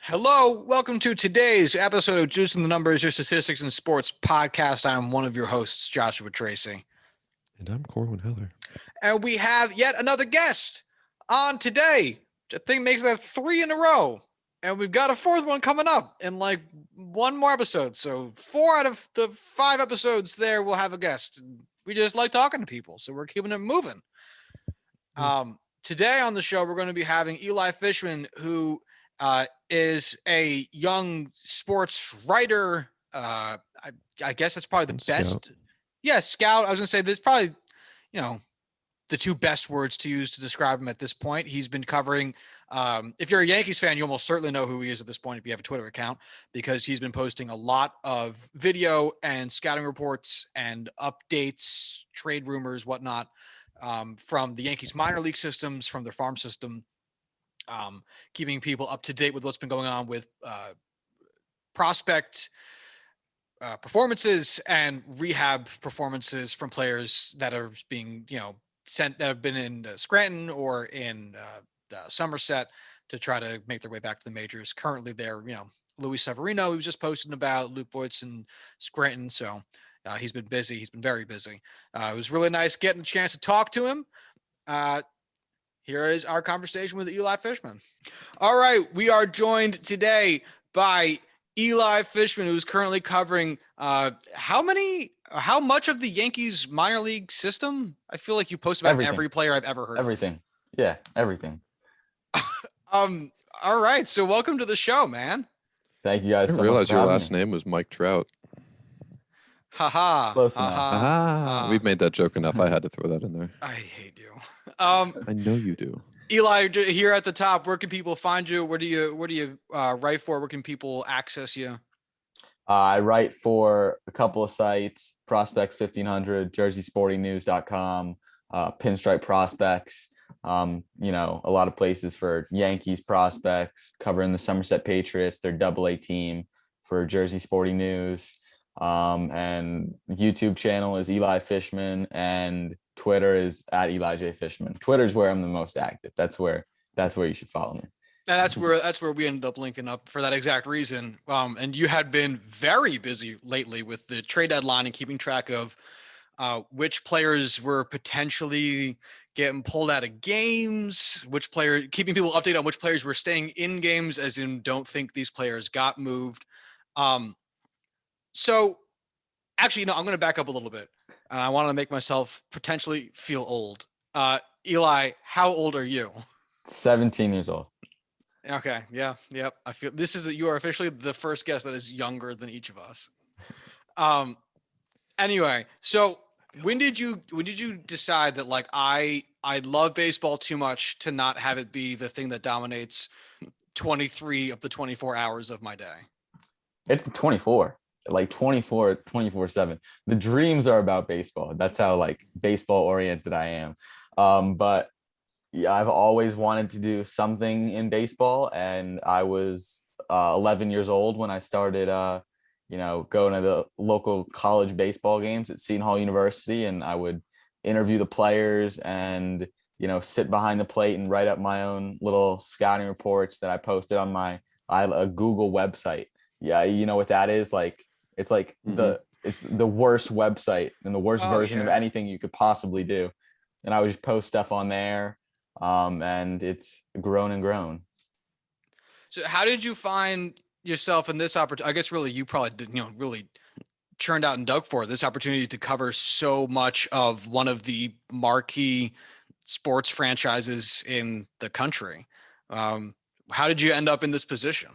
Hello, welcome to today's episode of Juicing the Numbers, your statistics and sports podcast. I'm one of your hosts, Joshua Tracy. And I'm Corwin Heller. And we have yet another guest on today. I think makes that 3 in a row. And we've got a fourth one coming up in like one more episode. So 4 out of the 5 episodes there will have a guest. We just like talking to people, so we're keeping it moving. Today on the show, we're going to be having Eli Fishman, who is a young sports writer. I guess that's probably the best. Yeah, scout. I was going to say there's probably, the two best words to use to describe him at this point. He's been covering, if you're a Yankees fan, you almost certainly know who he is at this point if you have a Twitter account, because he's been posting a lot of video and scouting reports and updates, trade rumors, whatnot, from the Yankees minor league systems, from their farm system, keeping people up to date with what's been going on with prospect performances and rehab performances from players that are being, sent, that have been in Scranton or in Somerset to try to make their way back to the majors. Currently there, Luis Severino, he was just posting about Luke Voigt's in Scranton. So he's been busy. He's been very busy. It was really nice getting the chance to talk to him. Here is our conversation with Eli Fishman. All right, we are joined today by Eli Fishman, who's currently covering how much of the Yankees minor league system? I feel like you post about every player I've ever heard everything. of. Yeah, everything. All right, so welcome to the show, man. Thank you guys. I didn't realize your last name was Mike Trout. Haha. Close enough. We've made that joke enough. I had to throw that in there. I hate you. I know you do. Eli, here at the top, where can people find you? What do you write for? Where can people access you? I write for a couple of sites: Prospects 1500, JerseySportingNews.com, Pinstripe Prospects. A lot of places for Yankees prospects, covering the Somerset Patriots, their AA team, for Jersey Sporting News. And YouTube channel is Eli Fishman, and Twitter is at Eli J Fishman. Twitter is where I'm the most active. That's where you should follow me. And that's where we ended up linking up for that exact reason. And you had been very busy lately with the trade deadline and keeping track of which players were potentially getting pulled out of games, keeping people updated on which players were staying in games, as in don't think these players got moved. So actually, I'm going to back up a little bit. I want to make myself potentially feel old. Eli, how old are you? 17 years old. Okay. Yeah. Yep. I feel you are officially the first guest that is younger than each of us. Anyway, so when did you decide that like I love baseball too much to not have it be the thing that dominates 23 of the 24 hours of my day? It's the 24. Like 24/7. The dreams are about baseball. That's how like baseball oriented I am. But yeah, I've always wanted to do something in baseball, and I was 11 years old when I started going to the local college baseball games at Seton Hall University, and I would interview the players and sit behind the plate and write up my own little scouting reports that I posted on a Google website. Yeah, you know what that is? Like it's like it's the worst website and the worst version of anything you could possibly do. And I would just post stuff on there. And it's grown and grown. So how did you find yourself in this opportunity? I guess really you probably didn't, really churned out and dug for this opportunity to cover so much of one of the marquee sports franchises in the country. How did you end up in this position?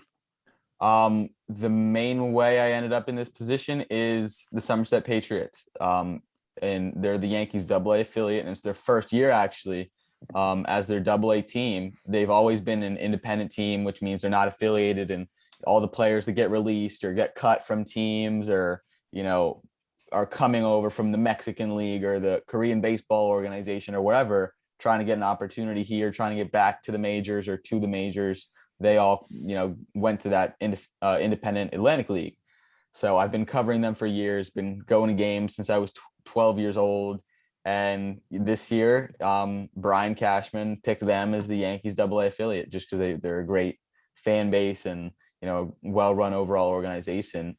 The main way I ended up in this position is the Somerset Patriots. And they're the Yankees AA affiliate, and it's their first year actually as their AA team. They've always been an independent team, which means they're not affiliated, and all the players that get released or get cut from teams or, are coming over from the Mexican League or the Korean baseball organization or wherever, trying to get an opportunity here, trying to get back to the majors or to the majors. They all, went to that independent Atlantic League. So I've been covering them for years, been going to games since I was 12 years old. And this year, Brian Cashman picked them as the Yankees AA affiliate just because they're a great fan base and, well-run overall organization.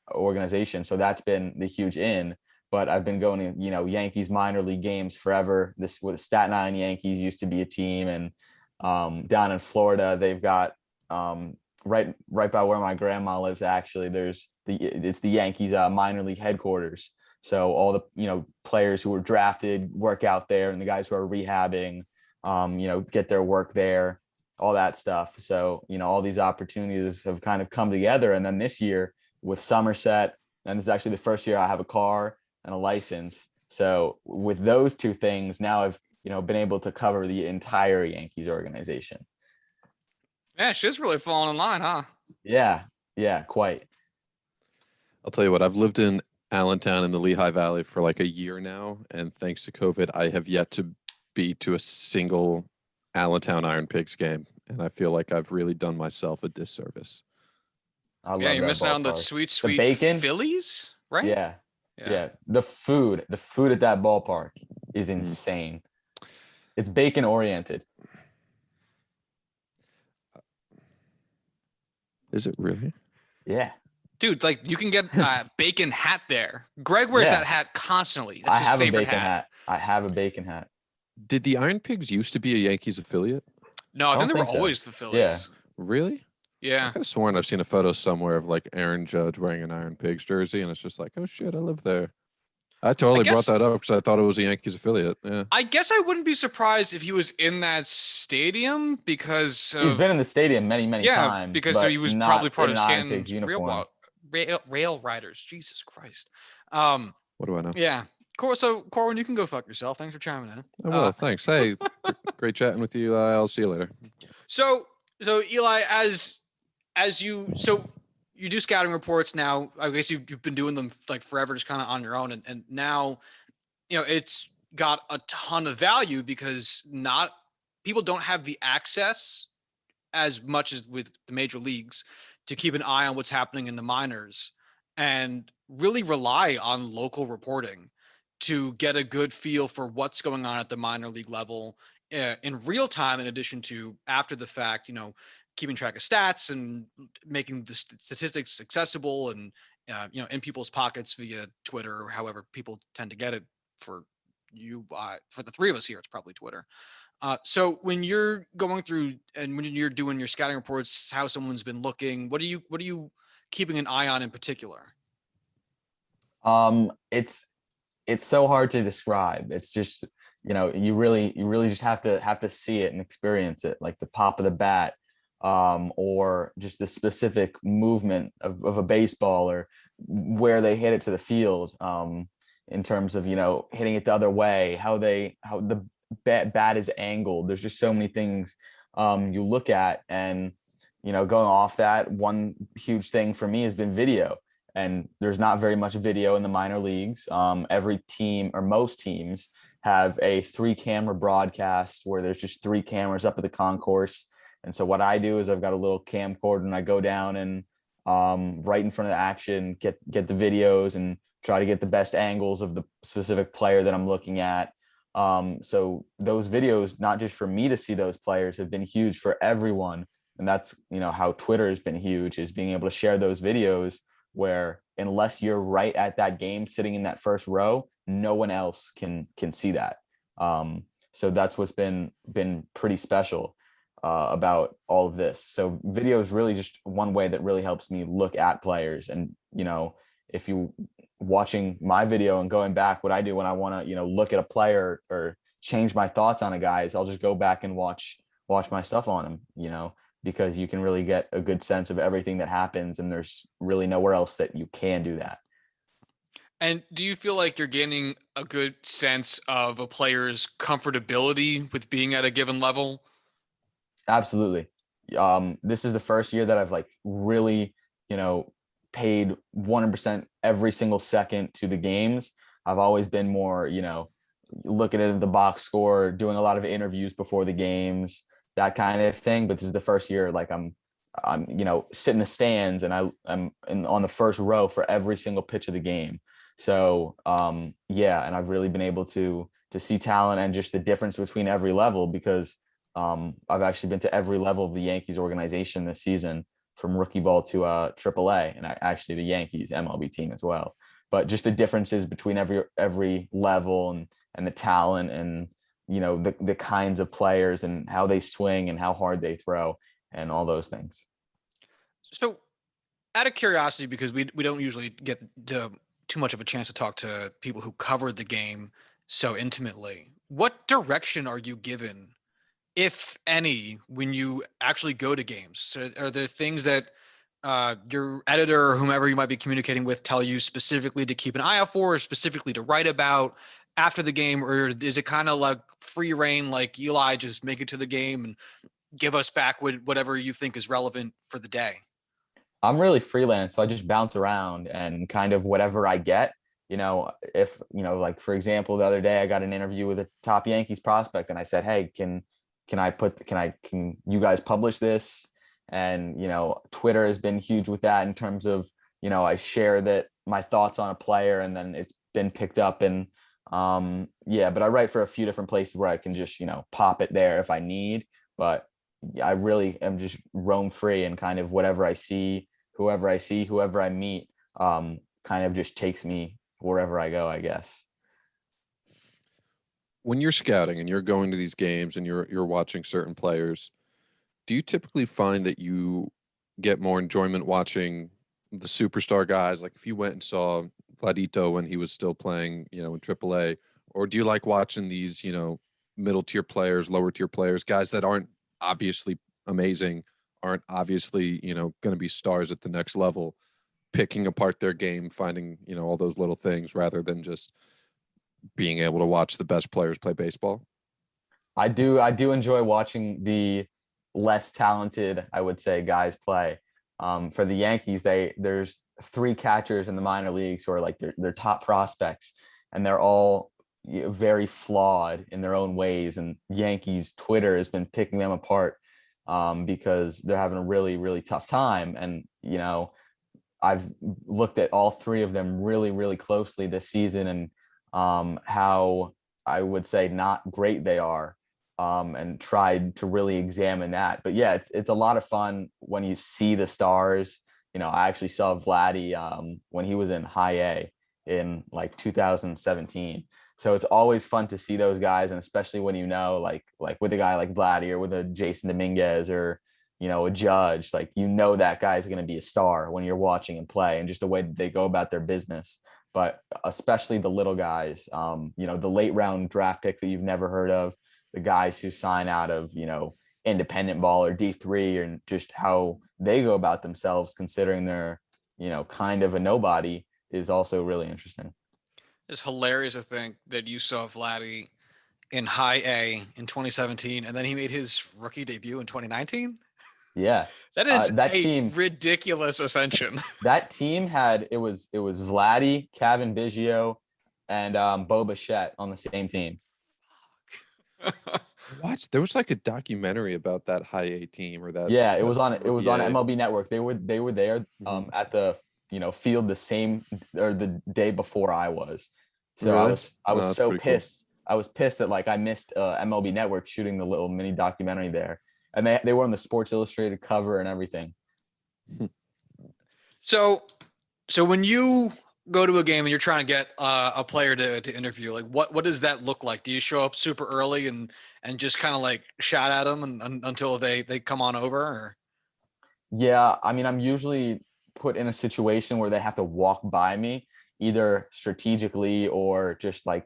So that's been the huge in. But I've been going to, Yankees minor league games forever. This with Staten Island Yankees used to be a team, and down in Florida, they've got right by where my grandma lives. Actually, it's the Yankees minor league headquarters. So all the players who were drafted work out there, and the guys who are rehabbing, get their work there, all that stuff. So all these opportunities have kind of come together. And then this year with Somerset, and this is actually the first year I have a car and a license. So with those two things, now I've been able to cover the entire Yankees organization. Yeah, she's really falling in line, huh? Yeah, quite. I'll tell you what, I've lived in Allentown in the Lehigh Valley for like a year now, and thanks to COVID, I have yet to be to a single Allentown Iron Pigs game, and I feel like I've really done myself a disservice. Yeah, you're missing out on the sweet bacon, Phillies, right? Yeah. The food at that ballpark is insane. It's bacon oriented. Is it really? Yeah. Dude, like you can get a bacon hat there. Greg wears that hat constantly. That's his favorite hat. I have a bacon hat. Did the Iron Pigs used to be a Yankees affiliate? No, I think they were always the Phillies. Yeah. Really? Yeah. I could have sworn I've seen a photo somewhere of like Aaron Judge wearing an Iron Pigs jersey, and it's just like, oh shit, I live there. I totally brought that up because I thought it was a Yankees affiliate. Yeah. I guess I wouldn't be surprised if he was in that stadium because he's been in the stadium many times. Yeah, because he was probably part of Stanton's rail riders. Jesus Christ. What do I know? Yeah. So Corwin, you can go fuck yourself. Thanks for chiming in. Oh, well, thanks. Hey, great chatting with you. I'll see you later. So Eli, as you do scouting reports now. I guess you've been doing them like forever, just kind of on your own, and now it's got a ton of value because people don't have the access as much as with the major leagues to keep an eye on what's happening in the minors and really rely on local reporting to get a good feel for what's going on at the minor league level in real time, in addition to after the fact, keeping track of stats and making the statistics accessible and, in people's pockets via Twitter or however people tend to get it. For the three of us here, it's probably Twitter. So when you're going through and when you're doing your scouting reports, how someone's been looking, what are you keeping an eye on in particular? It's so hard to describe. It's just, you really just have to see it and experience it, like the pop of the bat, or just the specific movement of a baseball or where they hit it to the field, in terms of, hitting it the other way, how the bat is angled. There's just so many things you look at, and going off that, one huge thing for me has been video, and there's not very much video in the minor leagues. Every team or most teams have a 3-camera broadcast where there's just 3 cameras up at the concourse. And so what I do is I've got a little camcorder and I go down and right in front of the action, get the videos and try to get the best angles of the specific player that I'm looking at. So those videos, not just for me to see those players, have been huge for everyone. And that's, how Twitter has been huge, is being able to share those videos where unless you're right at that game, sitting in that first row, no one else can see that. So that's what's been pretty special about all of this. So video is really just one way that really helps me look at players. And, if you watching my video and going back, what I do when I want to, look at a player or change my thoughts on a guy is I'll just go back and watch my stuff on him, because you can really get a good sense of everything that happens. And there's really nowhere else that you can do that. And do you feel like you're gaining a good sense of a player's comfortability with being at a given level? Absolutely. This is the first year that I've really, paid 100% every single second to the games. I've always been more, looking at the box score, doing a lot of interviews before the games, that kind of thing. But this is the first year, I'm sit in the stands and I'm on the first row for every single pitch of the game. So, and I've really been able to see talent and just the difference between every level, because I've actually been to every level of the Yankees organization this season, from rookie ball to AAA, and actually the Yankees MLB team as well. But just the differences between every level, and the talent, and the kinds of players and how they swing and how hard they throw and all those things. So, out of curiosity, because we don't usually get too much of a chance to talk to people who cover the game so intimately, what direction are you given, if any, when you actually go to games? So are there things that your editor or whomever you might be communicating with tell you specifically to keep an eye out for, or specifically to write about after the game? Or is it kind of like free reign, like Eli, just make it to the game and give us back whatever you think is relevant for the day? I'm really freelance, so I just bounce around and kind of whatever I get. If like for example, the other day I got an interview with a top Yankees prospect, and I said, "Hey, can you guys publish this?" And Twitter has been huge with that, in terms of I share that my thoughts on a player, and then it's been picked up. And yeah, but I write for a few different places where I can just pop it there if I need. But I really am just roam free, and kind of whatever I see, whoever I meet, kind of just takes me wherever I go, I guess. When you're scouting and you're going to these games and you're watching certain players, do you typically find that you get more enjoyment watching the superstar guys? Like if you went and saw Vladito when he was still playing, in AAA, or do you like watching these, middle tier players, lower tier players, guys that aren't obviously amazing, aren't obviously, going to be stars at the next level, picking apart their game, finding, all those little things rather than just being able to watch the best players play baseball? I do enjoy watching the less talented, I would say, guys play. For the Yankees, there's 3 catchers in the minor leagues who are like their top prospects, and they're all very flawed in their own ways. And Yankees Twitter has been picking them apart, because they're having a really, really tough time. And I've looked at all 3 of them really, really closely this season, and how I would say not great they are, and tried to really examine that. But yeah, it's a lot of fun when you see the stars. I actually saw Vladdy when he was in high A in like 2017. So it's always fun to see those guys, and especially when like with a guy like Vladdy, or with a Jason Dominguez, or a Judge, like that guy's going to be a star when you're watching him play, and just the way that they go about their business. But especially the little guys, the late round draft pick that you've never heard of, the guys who sign out of, independent ball or D3, and just how they go about themselves, considering they're, kind of a nobody, is also really interesting. It's hilarious to think that you saw Vladdy in high A in 2017, and then he made his rookie debut in 2019. Yeah. That is That a team, ridiculous ascension. had, it was Vladdy, Kevin Biggio, and Bo Bichette on the same team. There was like a documentary about that high A team, or that. Yeah, it that was on rookie A. MLB Network. They were there at the field the same, or the day before I was. So Really? I was That's so pretty cool. pissed. I was pissed that like I missed MLB Network shooting the little mini documentary there, and they were on the Sports Illustrated cover and everything. So when you go to a game and you're trying to get a player to interview, like what does that look like? Do you show up super early and just kind of like shout at them until they come on over? Or? Yeah, I mean, I'm usually put in a situation where they have to walk by me, either strategically or just like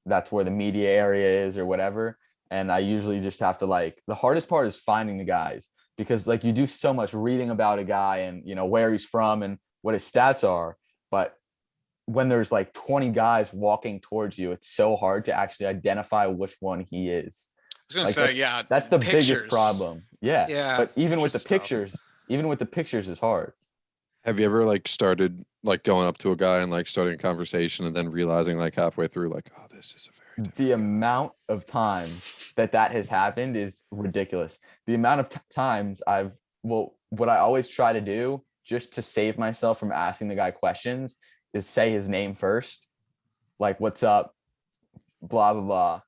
that's where the media area is or whatever. And I usually just have to the hardest part is finding the guys, because like you do so much reading about a guy, and where he's from and what his stats are. But when there's like 20 guys walking towards you, it's so hard to actually identify which one he is. I was gonna Like say, yeah, that's the biggest pictures. problem. Yeah. Yeah, But even with pictures the is tough. pictures, is hard. Have you ever started going up to a guy and starting a conversation, and then realizing halfway through oh, this is a very different The guy. amount of times that has happened is ridiculous. The amount of times what I always try to do, just to save myself from asking the guy questions, is say his name first, like what's up, blah blah blah,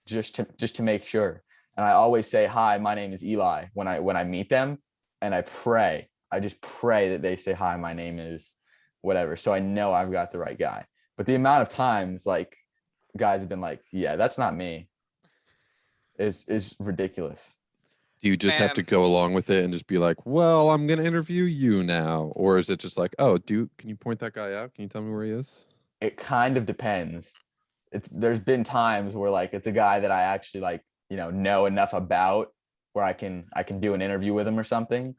just to make sure. And I always say, hi, my name is Eli when I meet them, and I just pray that they say, hi, my name is whatever. So I know I've got the right guy. But the amount of times like guys have been like, yeah, that's not me is ridiculous. Do you just have to go along with it and just be like, well, I'm going to interview you now? Or is it just like, oh, can you point that guy out? Can you tell me where he is? It kind of depends. There's been times where like it's a guy that I actually like, know enough about where I can do an interview with him or something,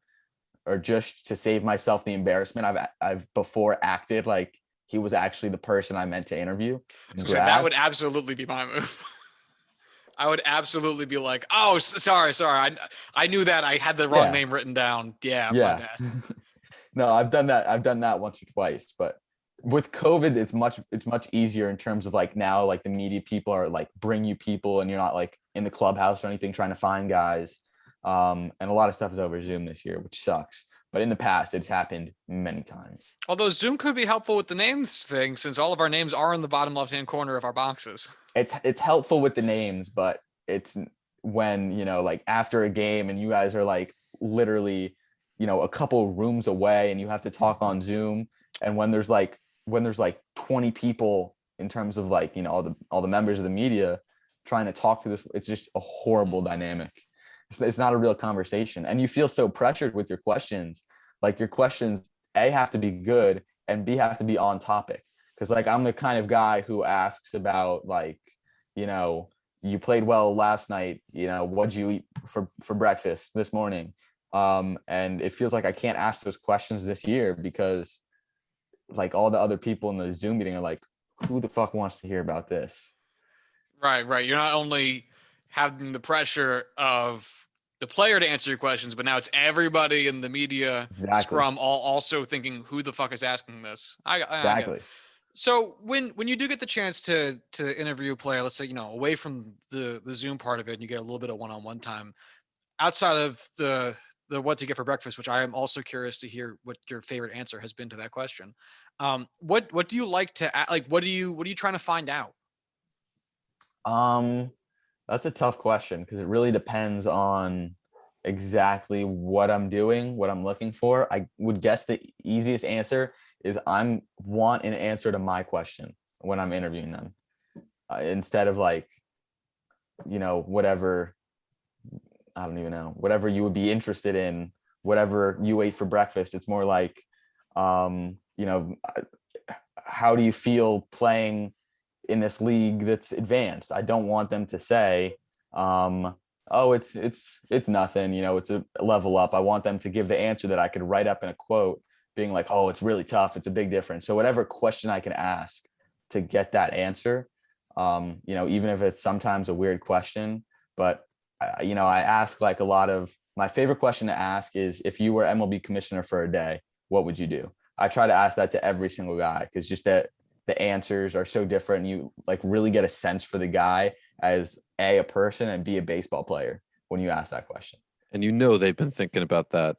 or just to save myself the embarrassment. I've before acted like he was actually the person I meant to interview. So that would absolutely be my move. I would absolutely be like, oh, sorry. I knew that I had the wrong name written down. Yeah. My bad. No, I've done that once or twice, but with COVID, it's much easier in terms of like now, like the media people are like bring you people and you're not like in the clubhouse or anything trying to find guys. And a lot of stuff is over Zoom this year, which sucks. But in the past, it's happened many times. Although Zoom could be helpful with the names thing, since all of our names are in the bottom left-hand corner of our boxes. It's helpful with the names, but it's when, like after a game and you guys are like literally, a couple rooms away and you have to talk on Zoom. And when there's like 20 people in terms of like, all the members of the media trying to talk to this, it's just a horrible dynamic. It's not a real conversation. And you feel so pressured with your questions. Like your questions, A, have to be good, and B, have to be on topic. Because like I'm the kind of guy who asks about like, you played well last night, what'd you eat for breakfast this morning? And it feels like I can't ask those questions this year because like all the other people in the Zoom meeting are like, who the fuck wants to hear about this? Right. You're not only having the pressure of the player to answer your questions, but now it's everybody in the media scrum all also thinking, who the fuck is asking this? Exactly. So when you do get the chance to interview a player, let's say, away from the Zoom part of it, and you get a little bit of one-on-one time outside of the what to get for breakfast, which I am also curious to hear what your favorite answer has been to that question. What do you like to like? What are you trying to find out? That's a tough question because it really depends on exactly what I'm doing, what I'm looking for. I would guess the easiest answer is I want an answer to my question when I'm interviewing them, instead of like, whatever, I don't even know, whatever you would be interested in, whatever you ate for breakfast. It's more like, how do you feel playing in this league that's advanced? I don't want them to say, oh, it's nothing, it's a level up. I want them to give the answer that I could write up in a quote being like, oh, it's really tough. It's a big difference. So whatever question I can ask to get that answer, even if it's sometimes a weird question, but I ask like a lot of my favorite question to ask is, if you were MLB commissioner for a day, what would you do? I try to ask that to every single guy because just that the answers are so different. And you like really get a sense for the guy as a person and B, a baseball player when you ask that question. And they've been thinking about that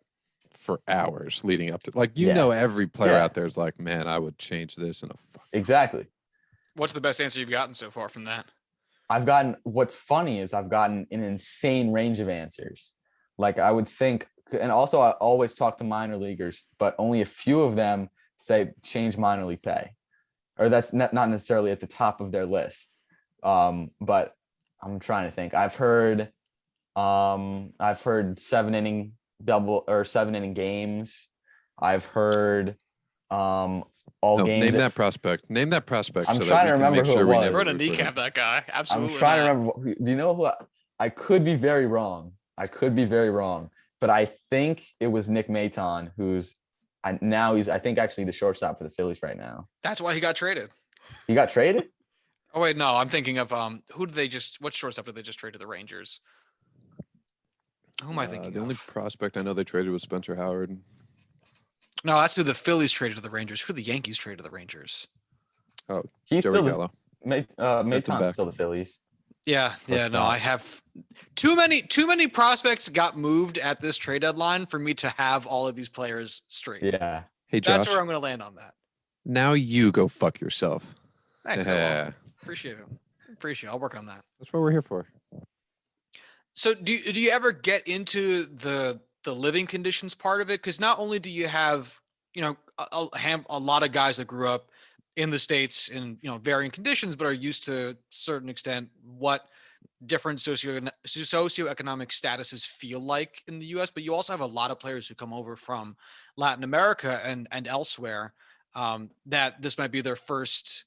for hours leading up to like, every player out there is like, man, I would change this in a fuck. Exactly. What's the best answer you've gotten so far from that? What's funny is I've gotten an insane range of answers. Like I would think, and also I always talk to minor leaguers, but only a few of them say change minor league pay, or that's not necessarily at the top of their list. But I'm trying to think. I've heard 7-inning double or 7-inning games. I've heard all games. Name that prospect. I'm trying to remember who it was. We're gonna kneecap that guy. Absolutely. I'm trying to remember. Do you know who? I could be very wrong. But I think it was Nick Maton, who's I think actually the shortstop for the Phillies right now. That's why he got traded. He got traded? Oh wait, no, I'm thinking of what shortstop did they just trade to the Rangers? Who am I thinking the of? only prospect I know they traded was Spencer Howard. No, that's who the Phillies traded to the Rangers. Who the Yankees traded to the Rangers? Oh, he's Joey still Gallo. Maton's still the Phillies. Yeah. No, I have too many prospects got moved at this trade deadline for me to have all of these players straight. Yeah. Hey, Josh. That's where I'm going to land on that. Now you go fuck yourself. Thanks. Appreciate it. I'll work on that. That's what we're here for. So do you ever get into the living conditions part of it? Because not only do you have, you know, a lot of guys that grew up in the States in, you know, varying conditions, but are used to a certain extent what different socioeconomic statuses feel like in the US, but you also have a lot of players who come over from Latin America and elsewhere, that this might be their first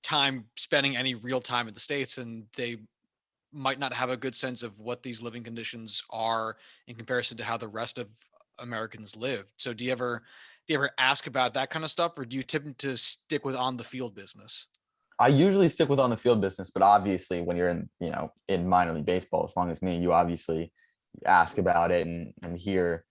time spending any real time in the States, and they might not have a good sense of what these living conditions are in comparison to how the rest of Americans live. So do you ever ask about that kind of stuff, or do you tend to stick with on the field business? I usually stick with on the field business, but obviously when you're in, in minor league baseball, as long as me, you obviously ask about it and hear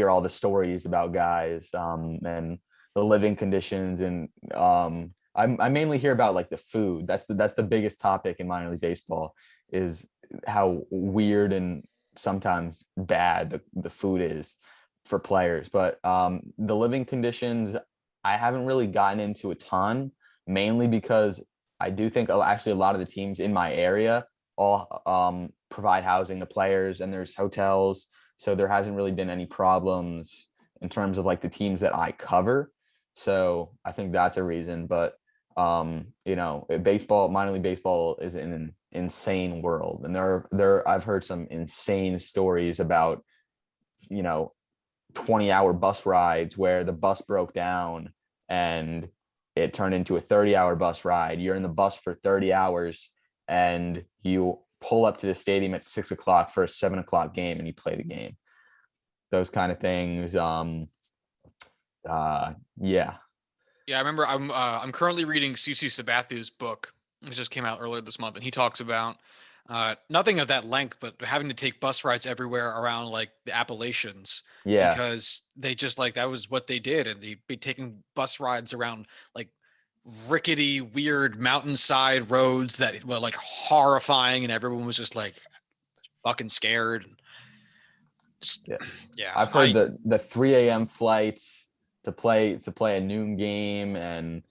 all the stories about guys, and the living conditions. And I mainly hear about like the food. That's the biggest topic in minor league baseball, is how weird and sometimes bad the food is for players. But the living conditions, I haven't really gotten into a ton, mainly because I do think actually a lot of the teams in my area all provide housing to players, and there's hotels. So there hasn't really been any problems in terms of like the teams that I cover. So I think that's a reason. But baseball, minor league baseball is an insane world. And I've heard some insane stories about, 20-hour bus rides where the bus broke down and it turned into a 30-hour bus ride. You're in the bus for 30 hours and you pull up to the stadium at 6 o'clock for a 7 o'clock game and you play the game. Those kind of things. Yeah. Yeah, I remember I'm currently reading CC Sabathia's book. It just came out earlier this month, and he talks about nothing of that length, but having to take bus rides everywhere around like the Appalachians Yeah. because they just like that was what they did, and they'd be taking bus rides around like rickety, weird mountainside roads that were like horrifying, and everyone was just like fucking scared. Just, Yeah. yeah, I've heard the 3 a.m. flights to play a noon game, and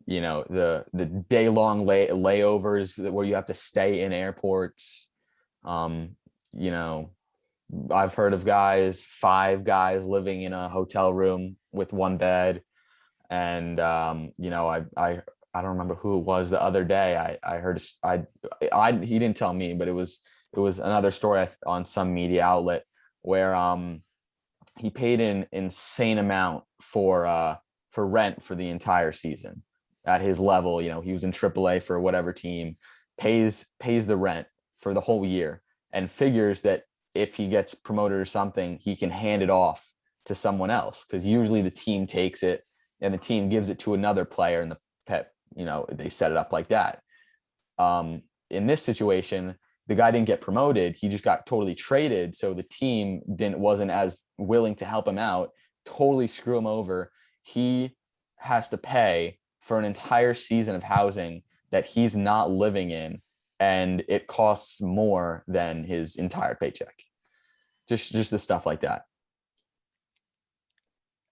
the day long layovers where you have to stay in airports. Um, you know, I've heard of 5 guys living in a hotel room with one bed. And I don't remember who it was the other day. I heard he didn't tell me, but it was another story on some media outlet where he paid an insane amount for rent for the entire season at his level. He was in AAA for whatever team, pays the rent for the whole year, and figures that if he gets promoted or something, he can hand it off to someone else, because usually the team takes it and the team gives it to another player, and the pet, they set it up like that. In this situation, the guy didn't get promoted. He just got totally traded. So the team wasn't as willing to help him out, totally screw him over. He has to pay for an entire season of housing that he's not living in, and it costs more than his entire paycheck. Just the stuff like that.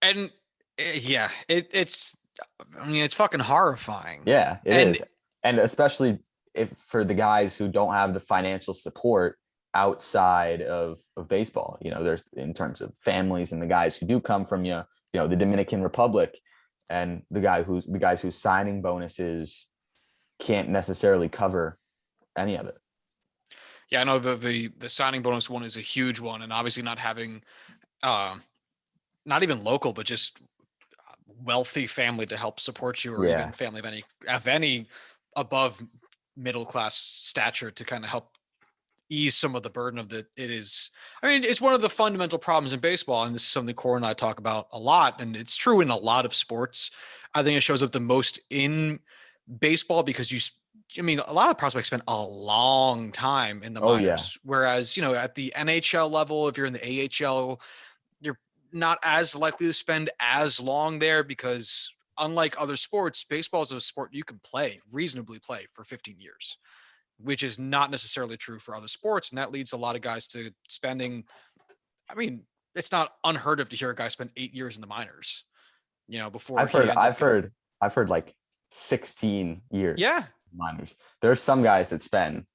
and yeah, it's I mean it's fucking horrifying. Yeah, it And is. And especially if for the guys who don't have the financial support outside of baseball, there's in terms of families and the guys who do come from, the Dominican Republic, and the guys whose signing bonuses can't necessarily cover any of it. yeah, I know the signing bonus one is a huge one, and obviously not having uh, not even local, but just wealthy family to help support you, or even Yeah. family of any above middle class stature to kind of help ease some of the burden of it is. I mean, it's one of the fundamental problems in baseball, and this is something Corwin and I talk about a lot, and it's true in a lot of sports. I think it shows up the most in baseball because I mean, a lot of prospects spend a long time in the Oh yeah. minors, whereas at the NHL level, if you're in the AHL, you're not as likely to spend as long there because unlike other sports, baseball is a sport you can reasonably play for 15 years, which is not necessarily true for other sports. And that leads a lot of guys to spending, I mean, it's not unheard of to hear a guy spend 8 years in the minors, before I've he heard ends up I've getting, heard I've heard like 16 years yeah. minors. There's some guys that spend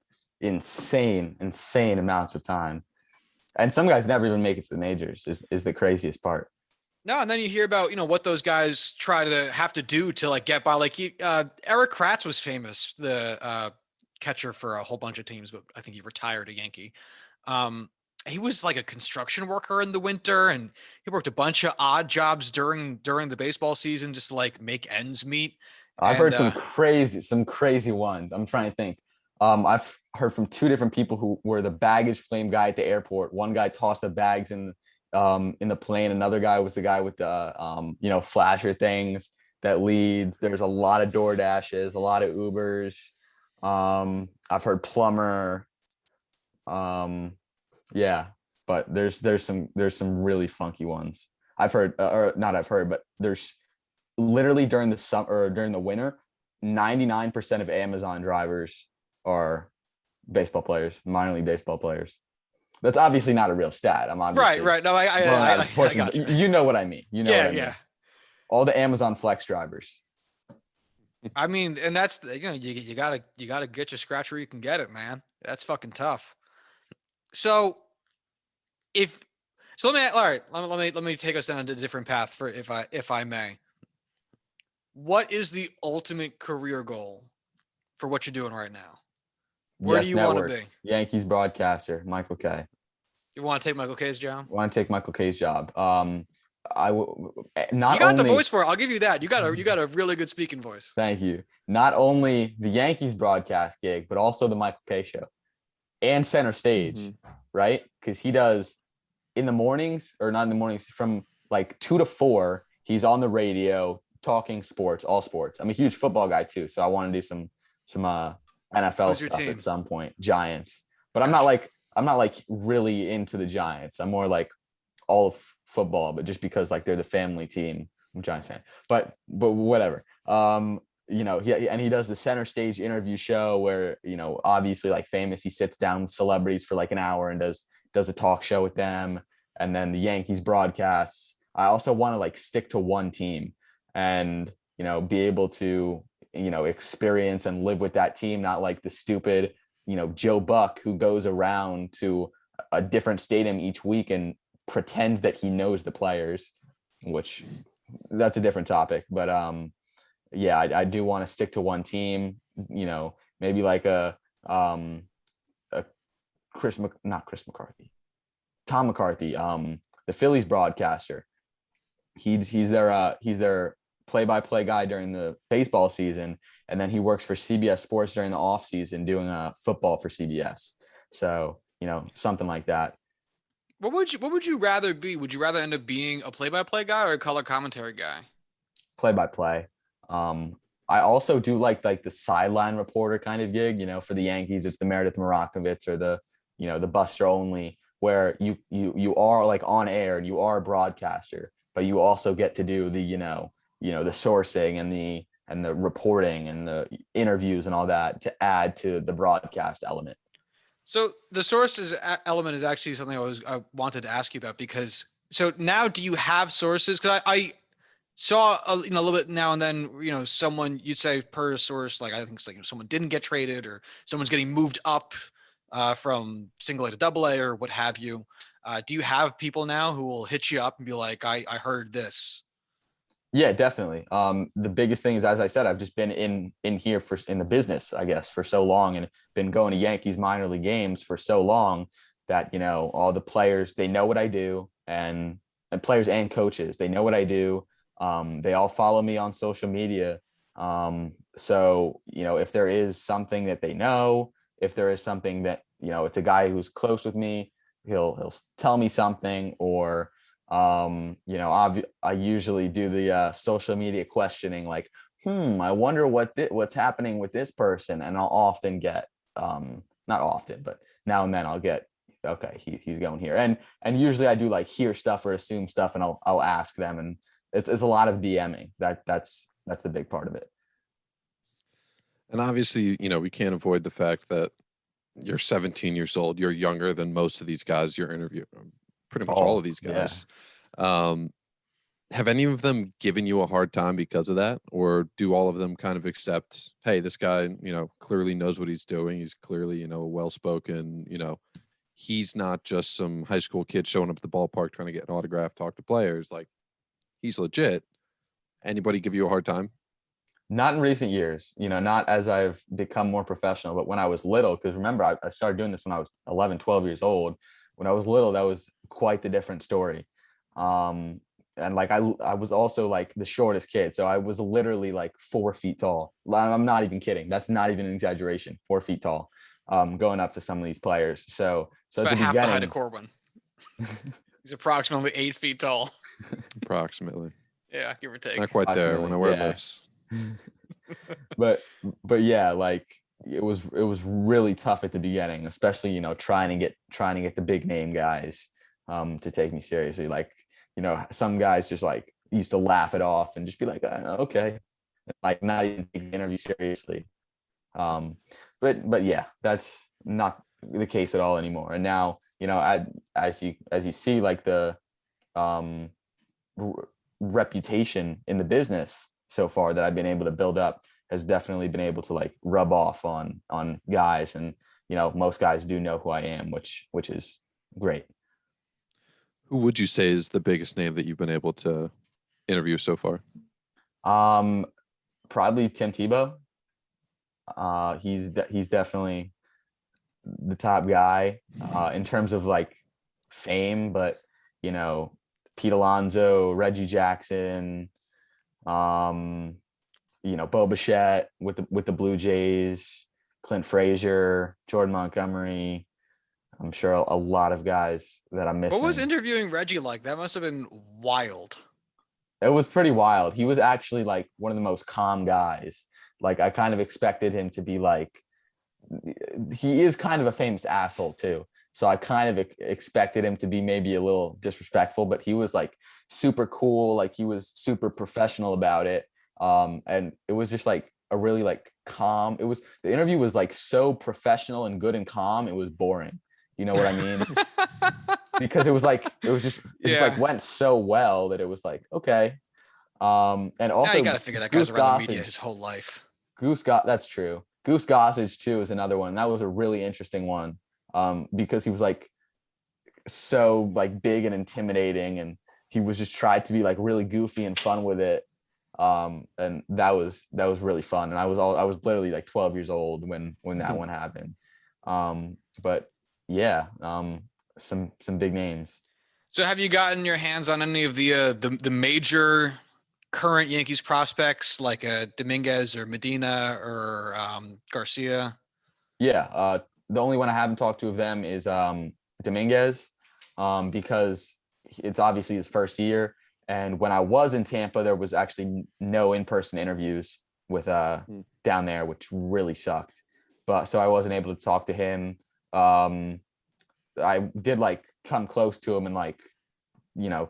insane amounts of time. And some guys never even make it to the majors is the craziest part. No, and then you hear about, what those guys try to have to do to like get by. Like Eric Kratz was famous, the catcher for a whole bunch of teams, but I think he retired a Yankee. He was like a construction worker in the winter, and he worked a bunch of odd jobs during the baseball season just to like make ends meet. I've And heard some crazy ones. I'm trying to think. I've heard from two different people who were the baggage claim guy at the airport. One guy tossed the bags in the plane. Another guy was the guy with the flasher things that leads. There's a lot of Door Dashes, a lot of Ubers. I've heard plumber. Yeah, but there's some really funky ones. I've heard, or not I've heard, but there's literally during the summer or during the winter, 99% of Amazon drivers are baseball players, minor league baseball players. That's obviously not a real stat. I'm obviously right. No, I got you. You know what I mean. You know what I mean. All the Amazon Flex drivers. I mean, and that's you gotta get your scratch where you can get it, man. That's fucking tough. So let me take us down a different path for if I may. What is the ultimate career goal for what you're doing right now? Where do you want to be? Yankees broadcaster, Michael K. You want to take Michael K's job? Want to take Michael K's job. You got the voice for it. I'll give you that. You got a really good speaking voice. Thank you. Not only the Yankees broadcast gig, but also the Michael K show and center stage, right? Because he does in the mornings, or not in the mornings, from like 2 to 4, he's on the radio talking sports, all sports. I'm a huge football guy too, so I want to do some NFL stuff at some point. Giants, but gotcha. I'm not like really into the Giants. I'm more like all of football, but just because like they're the family team. I'm a Giants fan, but whatever. He does the center stage interview show where, obviously like famous, he sits down with celebrities for like an hour and does a talk show with them. And then the Yankees broadcasts. I also want to like stick to one team and, be able to, experience and live with that team, not like the stupid, Joe Buck who goes around to a different stadium each week and pretends that he knows the players, which that's a different topic. But I do want to stick to one team, maybe like Tom McCarthy, the Phillies broadcaster. He's their play-by-play guy during the baseball season, and then he works for CBS Sports during the off season doing football for CBS. So, something like that. What would you rather be? Would you rather end up being a play-by-play guy or a color commentary guy? Play-by-play. I also do like the sideline reporter kind of gig, for the Yankees. It's the Meredith Marakovits or the Buster Only, where you are like on air and you are a broadcaster, but you also get to do the, the sourcing and the reporting and the interviews and all that to add to the broadcast element. So the sources element is actually something I wanted to ask you about, because so now do you have sources? Because I saw a little bit now and then, someone you'd say per source, like I think it's like someone didn't get traded or someone's getting moved up from single A to double A or what have you. Do you have people now who will hit you up and be like, I heard this? Yeah, definitely. The biggest thing is, as I said, I've just been in here in the business, I guess, for so long, and been going to Yankees minor league games for so long that, all the players, they know what I do, and players and coaches, they know what I do. They all follow me on social media. So, if there is something that they know, if there is something that, it's a guy who's close with me, he'll tell me something, or I usually do the social media questioning, like, I wonder what's happening with this person. And I'll often get, not often, but now and then I'll get, okay, he's going here. And usually I do like hear stuff or assume stuff, and I'll ask them. And it's a lot of DMing. That's the big part of it. And obviously, we can't avoid the fact that you're 17 years old. You're younger than most of these guys you're interviewing. Pretty much all of these guys. Yeah. Have any of them given you a hard time because of that? Or do all of them kind of accept, hey, this guy, clearly knows what he's doing. He's clearly, well-spoken, he's not just some high school kid showing up at the ballpark trying to get an autograph, talk to players. Like, he's legit. Anybody give you a hard time? Not in recent years, not as I've become more professional, but when I was little, because remember, I started doing this when I was 11, 12 years old. When I was little, that was quite the different story. And like, I was also like the shortest kid. So I was literally like 4 feet tall. I'm not even kidding. That's not even an exaggeration. 4 feet tall, going up to some of these players. So It's about half the height of Corwin. He's approximately 8 feet tall. Approximately. Yeah, give or take. Not quite there when I wear lifts. but yeah, like it was really tough at the beginning, especially trying to get the big name guys to take me seriously. Like, some guys just like used to laugh it off and just be like, okay, like not even take the interview seriously. But yeah, that's not the case at all anymore. And now, as you see, like the reputation in the business so far that I've been able to build up has definitely been able to like rub off on guys. And, most guys do know who I am, which is great. Who would you say is the biggest name that you've been able to interview so far? Probably Tim Tebow. He's definitely the top guy in terms of like fame, but Pete Alonso, Reggie Jackson, Bo Bichette with the Blue Jays, Clint Frazier, Jordan Montgomery. I'm sure a lot of guys that I'm missing. What was interviewing Reggie like? That must have been wild. It was pretty wild. He was actually like one of the most calm guys. Like, I kind of expected him to be like, he is kind of a famous asshole too. So I kind of expected him to be maybe a little disrespectful, but he was like super cool. Like, he was super professional about it. And it was just like a really like calm. The interview was like so professional and good and calm. It was boring. You know what I mean? Because it just like went so well that it was like, okay. And also, now you got to figure that guy's around the media his whole life. That's true. Goose Gossage too is another one. That was a really interesting one, because he was like so like big and intimidating, and he was just tried to be like really goofy and fun with it. And that was really fun. And I was literally like 12 years old when that one happened. But yeah, some big names. So have you gotten your hands on any of the major current Yankees prospects like Dominguez or Medina or Garcia? Yeah, the only one I haven't talked to of them is Dominguez, because it's obviously his first year. And when I was in Tampa, there was actually no in-person interviews with down there, which really sucked. But so I wasn't able to talk to him. I did like come close to him and like,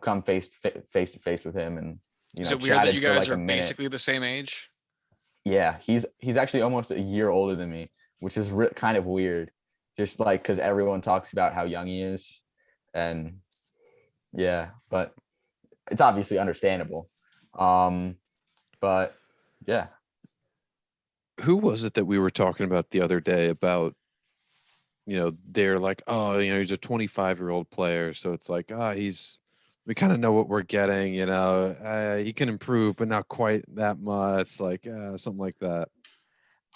come face to face with him, and is it weird that you guys are basically the same age? Yeah, he's actually almost a year older than me, which is kind of weird. Just like, because everyone talks about how young he is, and yeah, but it's obviously understandable. But yeah. Who was it that we were talking about the other day about, they're like, oh, he's a 25-year-old player. So it's like, we kind of know what we're getting, he can improve, but not quite that much, like something like that.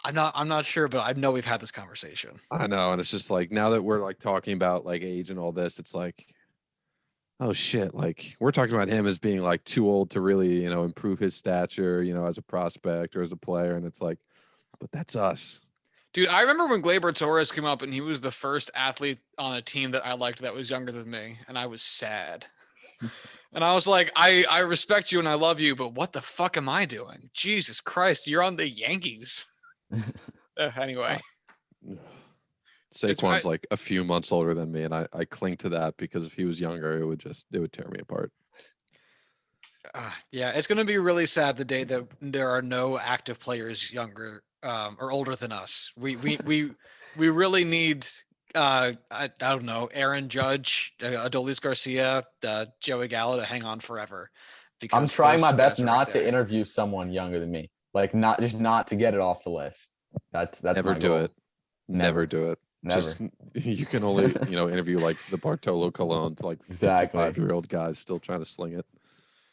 I'm not sure, but I know we've had this conversation. I know. And it's just like, now that we're like talking about like age and all this, it's like, oh shit, like we're talking about him as being like too old to really, improve his stature, as a prospect or as a player. And it's like, but that's us. Dude, I remember when Gleyber Torres came up and he was the first athlete on a team that I liked that was younger than me. And I was sad. And I was like, I respect you and I love you, but what the fuck am I doing? Jesus Christ, you're on the Yankees. Anyway. Saquon's like a few months older than me, and I cling to that because if he was younger, it would tear me apart. Yeah, it's going to be really sad the day that there are no active players younger or older than us. We really need I don't know, Aaron Judge, Adolis Garcia, Joey Gallo to hang on forever, I'm because trying my those best guys are right not to there. interview someone younger than me. Like not to get it off the list. That's Never my do goal. it. Never do it. Just Never. you can only, interview like the Bartolo Colons, like Exactly. 55-year-old guys still trying to sling it.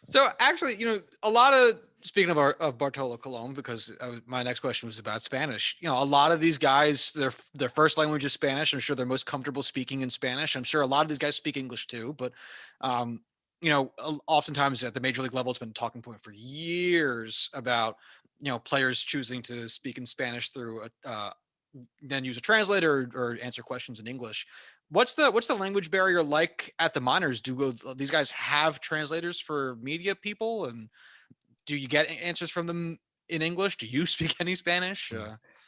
So actually, a lot of speaking of Bartolo Colon, because my next question was about Spanish. A lot of these guys, their first language is Spanish. I'm sure they're most comfortable speaking in Spanish. I'm sure a lot of these guys speak English too, but oftentimes at the major league level, it's been a talking point for years about players choosing to speak in Spanish through then use a translator or answer questions in English. What's the language barrier like at the minors? Do these guys have translators for media people, and do you get answers from them in English? Do you speak any Spanish?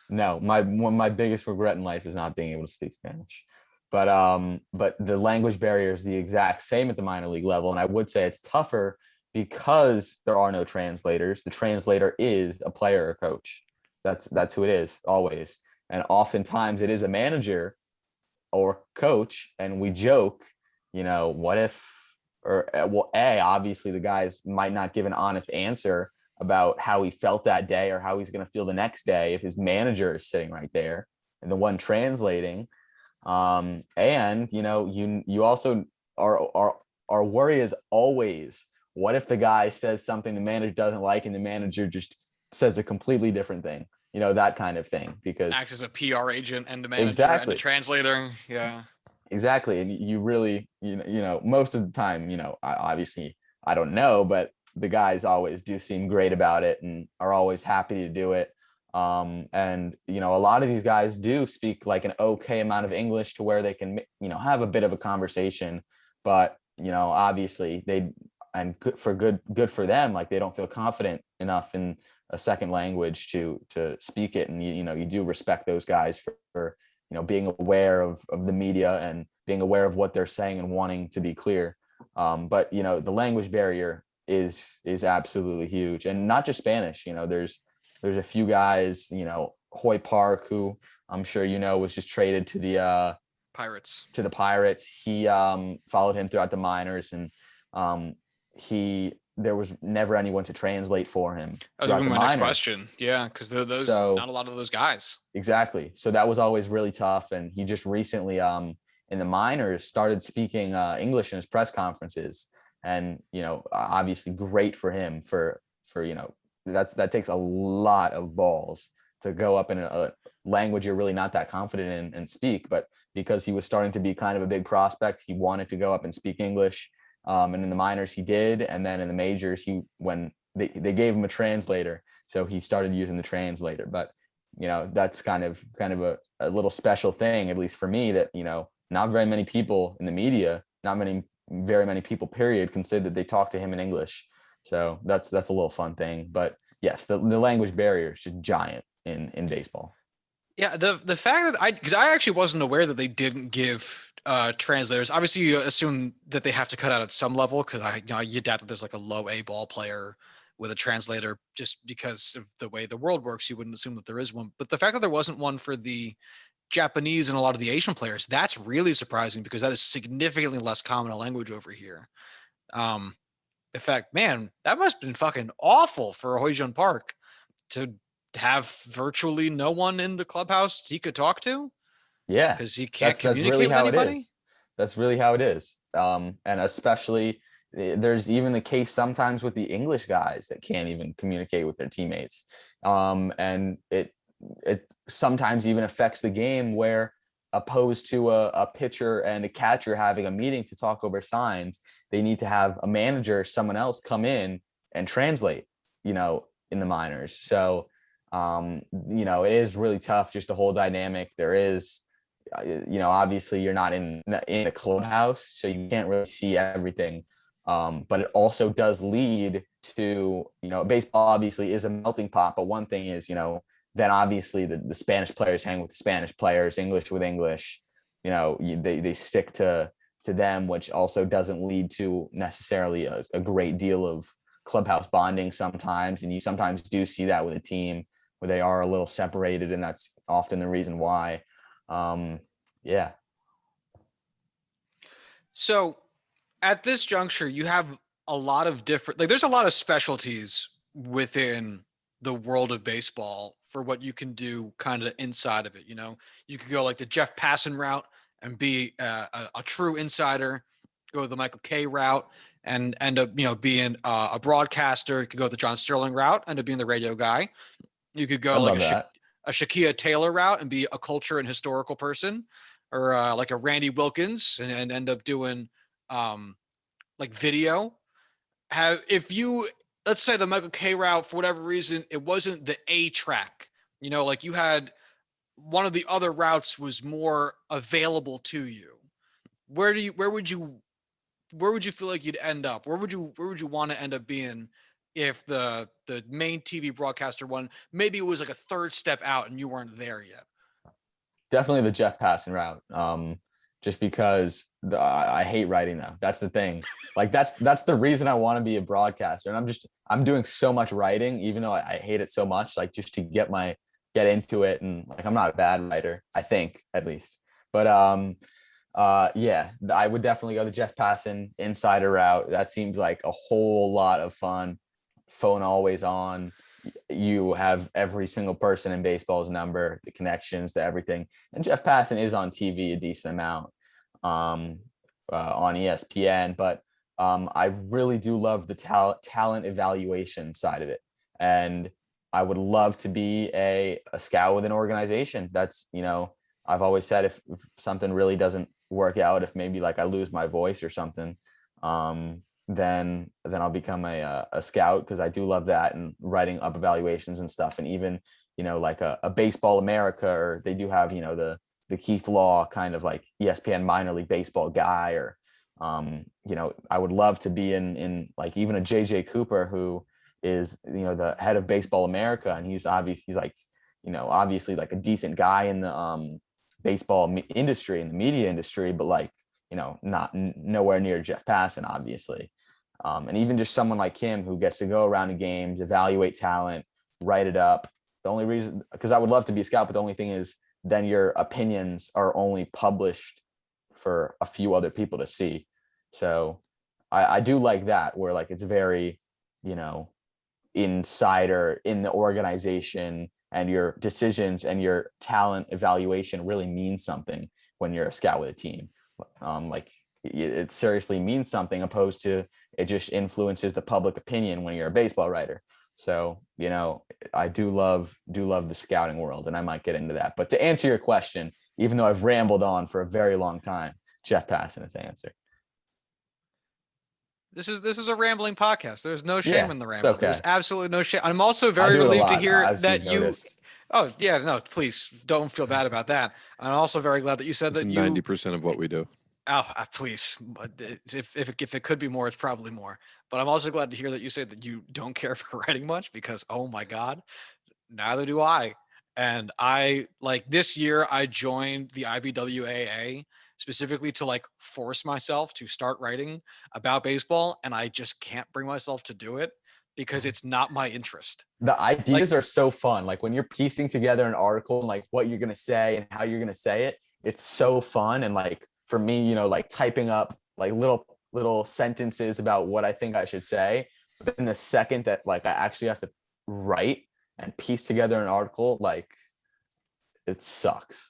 No, my biggest regret in life is not being able to speak Spanish. But the language barrier is the exact same at the minor league level, and I would say it's tougher because there are no translators. The translator is a player or coach. That's who it is always, and oftentimes it is a manager or coach, and we joke, what if, or well, obviously the guys might not give an honest answer about how he felt that day or how he's going to feel the next day if his manager is sitting right there and the one translating. And you also our worry is always, what if the guy says something the manager doesn't like and the manager just says a completely different thing, that kind of thing, because Acts as a PR agent and a manager and a exactly. translator. Yeah. Exactly. And you really, most of the time, obviously I don't know, but the guys always do seem great about it and are always happy to do it. And a lot of these guys do speak like an okay amount of English to where they can, have a bit of a conversation, but, obviously good for them. Like they don't feel confident enough in a second language to speak it. And, you do respect those guys for being aware of the media and being aware of what they're saying and wanting to be clear. But the language barrier is absolutely huge, and not just Spanish. There's a few guys, Hoy Park, who I'm sure was just traded to the Pirates. He followed him throughout the minors, and there was never anyone to translate for him. That was gonna be my next question. Yeah, because those not a lot of those guys. Exactly. So that was always really tough. And he just recently in the minors started speaking English in his press conferences. And obviously great for him for that takes a lot of balls to go up in a language you're really not that confident in and speak. But because he was starting to be kind of a big prospect, he wanted to go up and speak English. And in the minors he did, and then in the majors when they gave him a translator, so he started using the translator. But that's kind of a little special thing, at least for me, that not very many people in the media, very many people period, consider that they talk to him in English. So that's a little fun thing. But yes, the language barrier is just giant in baseball. Yeah, the fact that because I actually wasn't aware that they didn't give translators. Obviously, you assume that they have to cut out at some level, because you doubt that there's like a low A ball player with a translator just because of the way the world works. You wouldn't assume that there is one. But the fact that there wasn't one for the Japanese and a lot of the Asian players, that's really surprising, because that is significantly less common a language over here. In fact, man, that must have been fucking awful for Hoijun Park to have virtually no one in the clubhouse he could talk to. Yeah, because he can't that's communicate really with how anybody. it is. That's really how it is. And especially there's even the case sometimes with the English guys that can't even communicate with their teammates. And it sometimes even affects the game, where opposed to a pitcher and a catcher having a meeting to talk over signs, they need to have a manager, someone else come in and translate, in the minors. So, it is really tough, just the whole dynamic. There is, obviously you're not in a clubhouse, so you can't really see everything. But it also does lead to, baseball obviously is a melting pot. But one thing is, then obviously the Spanish players hang with the Spanish players, English with English, they stick to them, which also doesn't lead to necessarily a great deal of clubhouse bonding sometimes. And you sometimes do see that with a team where they are a little separated, and that's often the reason why. Yeah. So at this juncture, you have a lot of different, like there's a lot of specialties within the world of baseball for what you can do kind of inside of it. You know, you could go like the Jeff Passan route and be a true insider, go the Michael Kay route and end up, being a broadcaster. You could go the John Sterling route, end up being the radio guy. You could I go like love that. a Shaquille Taylor route and be a culture and historical person, or like a Randy Wilkins and end up doing like video. If you, let's say the Michael K route, for whatever reason, it wasn't the A track, like you had one of the other routes was more available to you. Where would you feel like you'd end up? Where would you want to end up being if the main TV broadcaster one, maybe it was like a third step out and you weren't there yet? Definitely the Jeff Passan route. Just because I hate writing though. That's the thing. Like that's the reason I want to be a broadcaster. And I'm doing so much writing, even though I hate it so much, like just to get into it. And like, I'm not a bad writer, I think, at least. But yeah, I would definitely go the Jeff Passan insider route. That seems like a whole lot of fun. Phone always on. You have every single person in baseball's number, the connections, the everything. And Jeff Passan is on TV a decent amount on ESPN, but I really do love the talent evaluation side of it. And I would love to be a scout with an organization. That's, I've always said if something really doesn't work out, if maybe like I lose my voice or something, then I'll become a scout, because I do love that and writing up evaluations and stuff. And even, like a Baseball America, or they do have, the Keith Law kind of like ESPN minor league baseball guy, or, I would love to be in like even a JJ Cooper, who is, the head of Baseball America. And he's like, obviously like a decent guy in the baseball industry and the media industry, but like, not nowhere near Jeff Passan, obviously. And even just someone like him who gets to go around the games, evaluate talent, write it up. The only reason, because I would love to be a scout, but the only thing is then your opinions are only published for a few other people to see. So I do like that, where like it's very, insider in the organization, and your decisions and your talent evaluation really means something when you're a scout with a team. Like it seriously means something, opposed to it just influences the public opinion when you're a baseball writer. So, I do love the scouting world, and I might get into that. But to answer your question, even though I've rambled on for a very long time, Jeff Passan is the answer. This is a rambling podcast. There's no shame in the ramble. Okay. There's absolutely no shame. I'm also very relieved to hear that you. Noticed. Oh yeah, no, please don't feel bad about that. I'm also very glad that you said that you 90% of what we do. Oh, please. If it could be more, it's probably more. But I'm also glad to hear that you said that you don't care for writing much, because oh my God, neither do I. And I like this year I joined the IBWAA specifically to like force myself to start writing about baseball, and I just can't bring myself to do it because it's not my interest. The ideas are so fun. Like when you're piecing together an article and like what you're going to say and how you're going to say it, it's so fun. And like for me, like typing up like little sentences about what I think I should say. But then the second that like I actually have to write and piece together an article, like it sucks.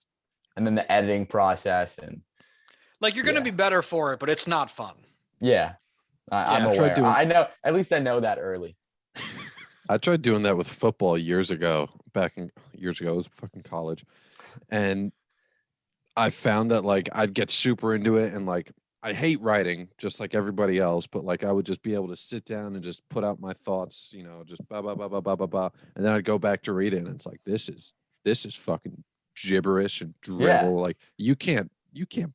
And then the editing process, and like you're going to be better for it, but it's not fun. Yeah. I'm aware. I know, at least I know that early. I tried doing that with football years ago. It was fucking college. And I found that like I'd get super into it, and like I hate writing just like everybody else, but like I would just be able to sit down and just put out my thoughts, just blah blah blah blah blah blah blah, and then I'd go back to read it, and it's like this is fucking gibberish and dribble. Yeah. Like you can't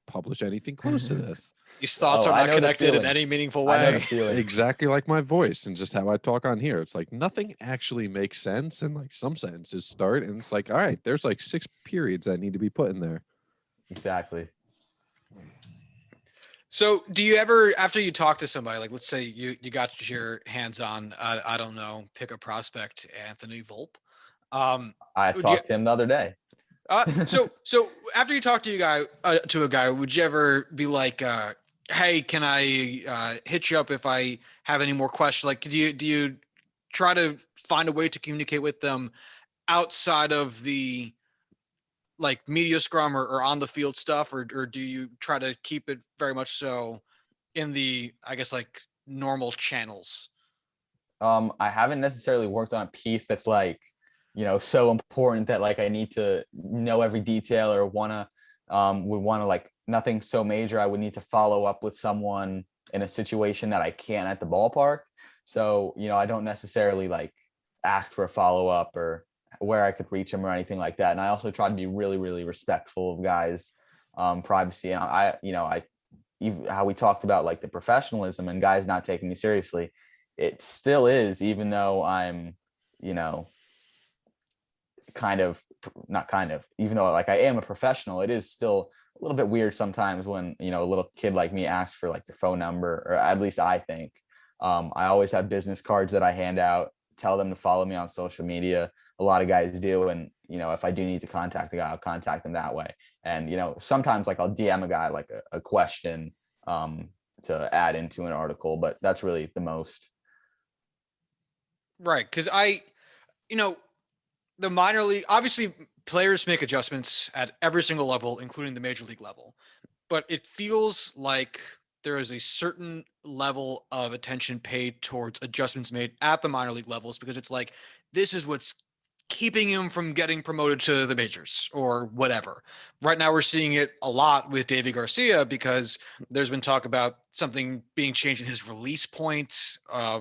publish anything close to this. These thoughts are not connected in any meaningful way. I know the feeling. Exactly like my voice and just how I talk on here. It's like nothing actually makes sense, and like some sentences start, and it's like, all right, there's like 6 periods that need to be put in there. Exactly. So do you ever, after you talk to somebody, like let's say you got your hands on, I don't know, pick a prospect, Anthony Volpe. I talked to him the other day. So after you talk to a guy, would you ever be like, hey, can I hit you up if I have any more questions? Like, do you try to find a way to communicate with them outside of the like media scrum or on the field stuff, or do you try to keep it very much so in the, I guess, like normal channels? I haven't necessarily worked on a piece that's like, so important that like I need to know every detail or would want to like nothing so major. I would need to follow up with someone in a situation that I can't at the ballpark. So, I don't necessarily like ask for a follow up or where I could reach them or anything like that. And I also try to be really, really respectful of guys' privacy. And even how we talked about like the professionalism and guys not taking me seriously, it still is, even though I'm, you know, even though like I am a professional, it is still a little bit weird sometimes when, a little kid like me asks for like the phone number, or at least I think. I always have business cards that I hand out, tell them to follow me on social media. A lot of guys do. And, if I do need to contact the guy, I'll contact them that way. And, sometimes like I'll DM a guy like a question to add into an article, but that's really the most. Right. Because you know, the minor league, obviously, players make adjustments at every single level, including the major league level. But it feels like there is a certain level of attention paid towards adjustments made at the minor league levels, because it's like, this is what's keeping him from getting promoted to the majors or whatever. Right now, we're seeing it a lot with David Garcia because there's been talk about something being changed in his release points,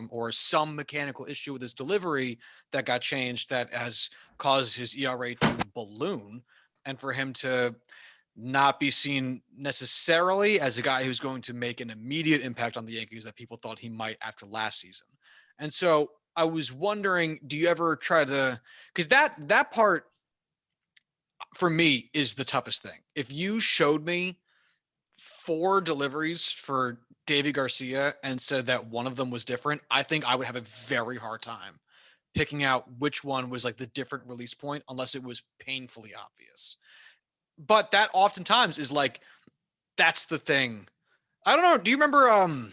or some mechanical issue with his delivery that got changed that has caused his ERA to balloon. And for him to not be seen necessarily as a guy who's going to make an immediate impact on the Yankees that people thought he might after last season. And so I was wondering, do you ever try to, because that part for me is the toughest thing. If you showed me 4 deliveries for Davy Garcia and said that one of them was different, I think I would have a very hard time picking out which one was like the different release point, unless it was painfully obvious. But that oftentimes is like, that's the thing. I don't know. Do you remember? I want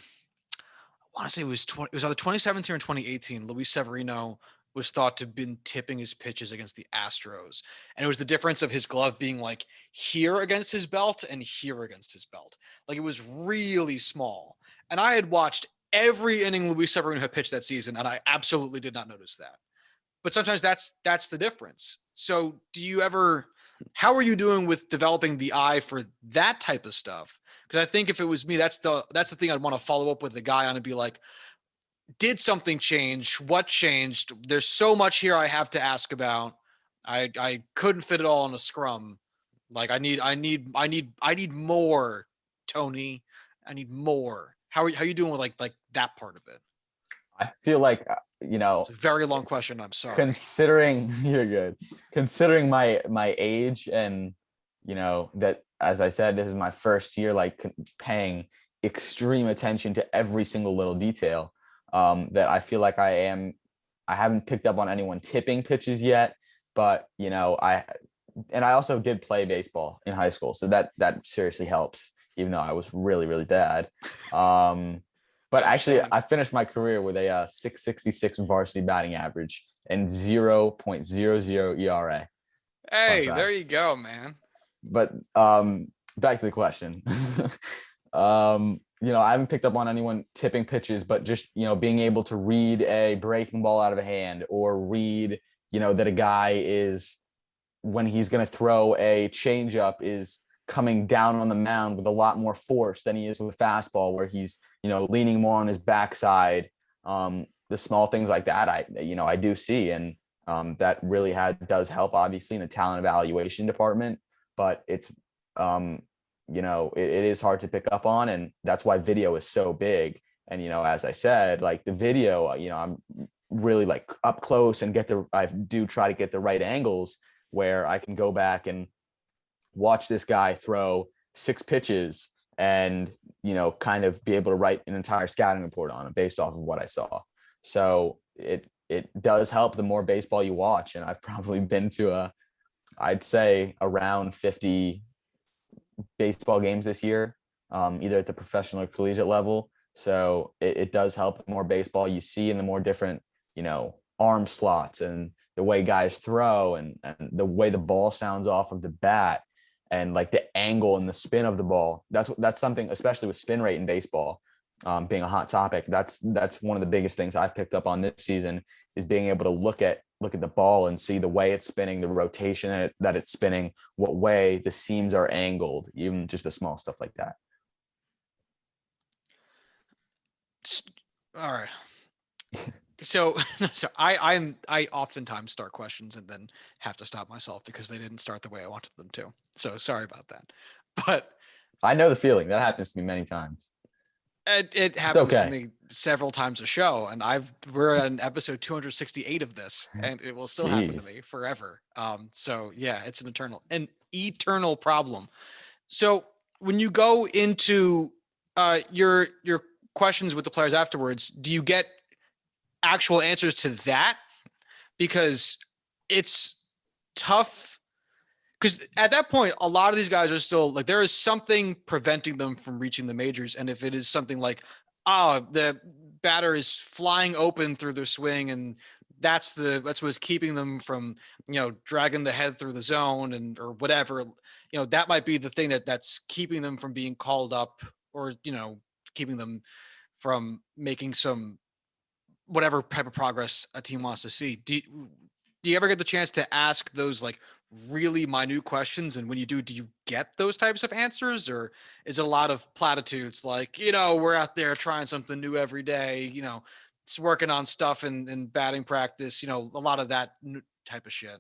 to say it was either 2017 or 2018. Luis Severino was thought to have been tipping his pitches against the Astros, and it was the difference of his glove being like here against his belt and here against his belt. Like, it was really small. And I had watched every inning Luis Severino had pitched that season, and I absolutely did not notice that. But sometimes that's the difference. So do you ever, how are you doing with developing the eye for that type of stuff? Because I think if it was me, that's the thing I'd want to follow up with the guy on and be like, did something change? What changed? There's so much here I have to ask about. I couldn't fit it all in a scrum. Like, I need more, Tony. I need more. How are you doing with like that part of it? I feel like, It's a very long question. I'm sorry. considering you're good, considering my age and, that, as I said, this is my first year, like paying extreme attention to every single little detail, that I feel like I haven't picked up on anyone tipping pitches yet, but I also did play baseball in high school, so that seriously helps, even though I was really, really bad. But actually, I finished my career with a 666 varsity batting average and 0.00 ERA. Hey, there you go, man. But back to the question. I haven't picked up on anyone tipping pitches, but just, being able to read a breaking ball out of a hand, or read, that a guy is, when he's going to throw a changeup, is coming down on the mound with a lot more force than he is with a fastball, where he's, leaning more on his backside. The small things like that, I do see. And that really does help, obviously, in the talent evaluation department, but it's, it is hard to pick up on. And that's why video is so big. And, as I said, like the video, I'm really like up close and I do try to get the right angles where I can go back and watch this guy throw 6 pitches and, kind of be able to write an entire scouting report on it based off of what I saw. So it does help the more baseball you watch. And I've probably been to I'd say around 50 baseball games this year. either at the professional or collegiate level. So it does help. The more baseball you see and the more different, arm slots and the way guys throw and the way the ball sounds off of the bat and like the angle and the spin of the ball. That's something, especially with spin rate in baseball, being a hot topic. That's one of the biggest things I've picked up on this season is being able to look at the ball and see the way it's spinning, the rotation that it's spinning, what way the seams are angled, even just the small stuff like that. All right. So I oftentimes start questions and then have to stop myself because they didn't start the way I wanted them to. So sorry about that. But I know the feeling. That happens to me many times. it happens okay. to me several times a show, and we're on episode 268 of this, and it will still happen to me forever. So yeah, it's an eternal problem. So when you go into your questions with the players afterwards, do you get actual answers to that? Because it's tough, because at that point a lot of these guys are still like, there is something preventing them from reaching the majors, and if it is something like, the batter is flying open through their swing and that's what's keeping them from dragging the head through the zone and or whatever, that might be the thing that's keeping them from being called up, or keeping them from making some whatever type of progress a team wants to see. Do you ever get the chance to ask those like really minute questions? And when you do you get those types of answers, or is it a lot of platitudes like, we're out there trying something new every day, it's working on stuff in batting practice, a lot of that type of shit?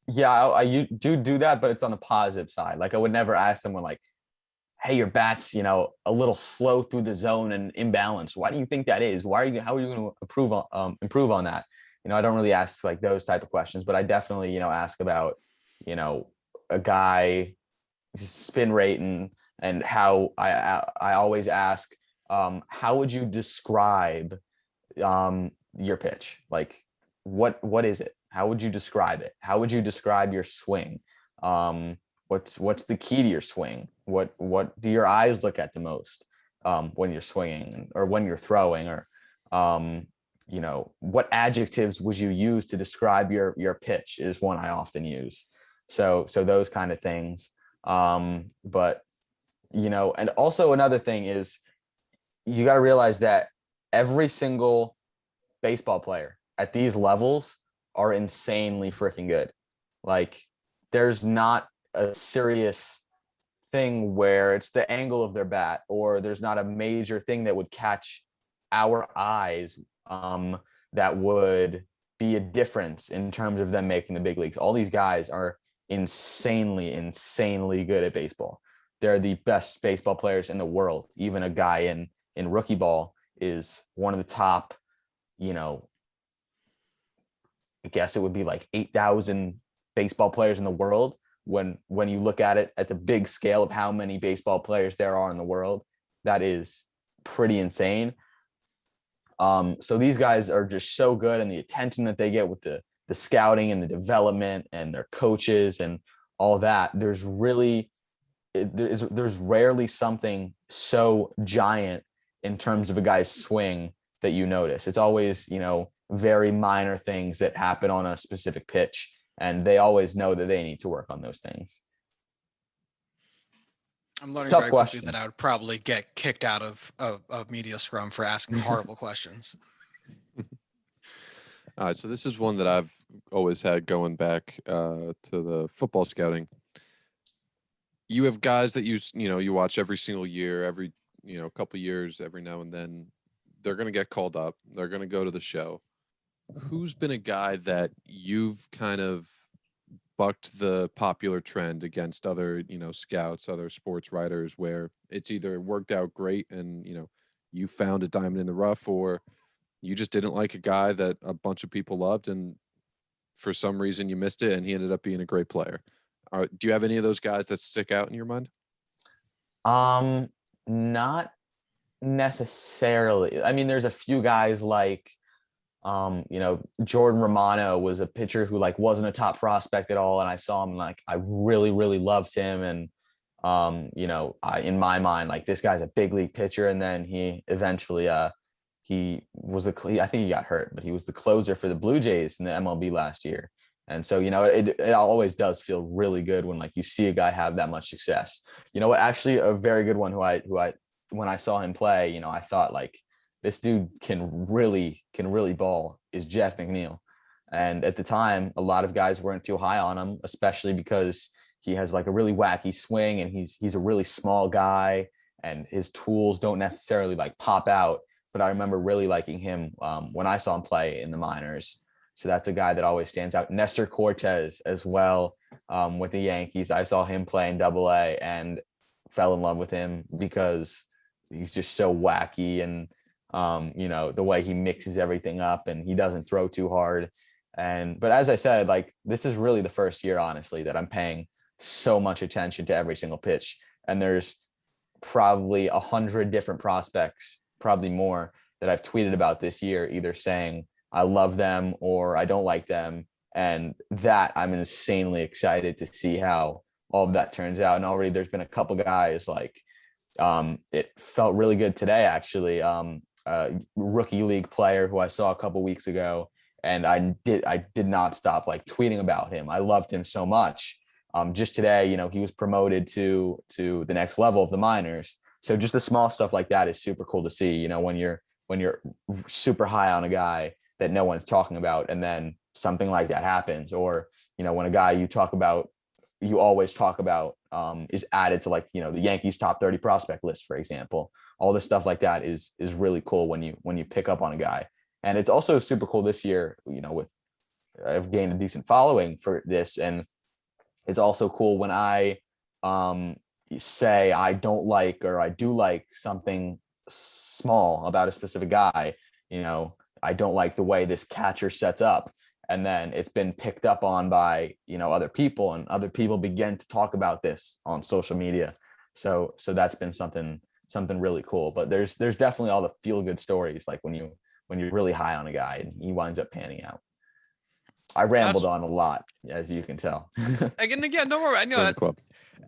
Yeah, I do that, but it's on the positive side. Like I would never ask someone like, hey, your bat's, a little slow through the zone and imbalanced. Why do you think that is? How are you going to improve on that? I don't really ask like those type of questions, but I definitely, ask about, a guy spin rate and how I always ask, how would you describe your pitch? Like what is it? How would you describe it? How would you describe your swing? What's the key to your swing? What do your eyes look at the most when you're swinging or when you're throwing? Or what adjectives would you use to describe your pitch is one I often use. So those kind of things. But and also another thing is you got to realize that every single baseball player at these levels are insanely freaking good. Like there's not a serious thing where it's the angle of their bat, or there's not a major thing that would catch our eyes that would be a difference in terms of them making the big leagues. All these guys are insanely good at baseball. They're the best baseball players in the world. Even a guy in rookie ball is one of the top, I guess it would be like 8,000 baseball players in the world. When you look at it at the big scale of how many baseball players there are in the world, that is pretty insane. So these guys are just so good, and the attention that they get with the scouting and the development and their coaches and all that, there's rarely something so giant in terms of a guy's swing that you notice. It's always, very minor things that happen on a specific pitch, and they always know that they need to work on those things. I'm learning very quickly that I would probably get kicked out of Media Scrum for asking horrible questions. All right, so this is one that I've always had going back to the football scouting. You have guys that you watch every single year, every couple years, every now and then. They're going to get called up. They're going to go to the show. Who's been a guy that you've kind of bucked the popular trend against other, scouts, other sports writers, where it's either worked out great and, you found a diamond in the rough, or you just didn't like a guy that a bunch of people loved and for some reason you missed it and he ended up being a great player? Do you have any of those guys that stick out in your mind? Not necessarily. I mean, there's a few guys like Jordan Romano was a pitcher who like wasn't a top prospect at all, and I saw him, like I really loved him, and In my mind, like this guy's a big league pitcher, and then he eventually he was I think he got hurt, but he was the closer for the Blue Jays in the MLB last year. And so, it always does feel really good when like you see a guy have that much success. You know what? Actually, a very good one who I when I saw him play, I thought like this dude can really ball is Jeff McNeil. And at the time, a lot of guys weren't too high on him, especially because he has like a really wacky swing and he's a really small guy and his tools don't necessarily like pop out. But I remember really liking him when I saw him play in the minors. So that's a guy that always stands out. Nestor Cortez as well with the Yankees. I saw him play in AA and fell in love with him because he's just so wacky and, the way he mixes everything up and he doesn't throw too hard. But as I said, like this is really the first year, honestly, that I'm paying so much attention to every single pitch. And there's probably 100 different prospects, probably more, that I've tweeted about this year, either saying I love them or I don't like them. And that I'm insanely excited to see how all of that turns out. And already there's been a couple guys like it felt really good today, actually. Rookie league player who I saw a couple weeks ago, and I did not stop like tweeting about him. I loved him so much. Just today, he was promoted to the next level of the minors. So just the small stuff like that is super cool to see, when you're super high on a guy that no one's talking about, and then something like that happens, or, when a guy you always talk about is added to like, the Yankees top 30 prospect list, for example. All this stuff like that is really cool when you pick up on a guy. And it's also super cool this year, with I've gained a decent following for this. And it's also cool when I say I don't like or I do like something small about a specific guy. I don't like the way this catcher sets up. And then it's been picked up on by, other people, and other people begin to talk about this on social media. So that's been something really cool. But there's definitely all the feel good stories, like when you're really high on a guy and he winds up panning out. I rambled on a lot, as you can tell. Again, don't worry. I know that. Club.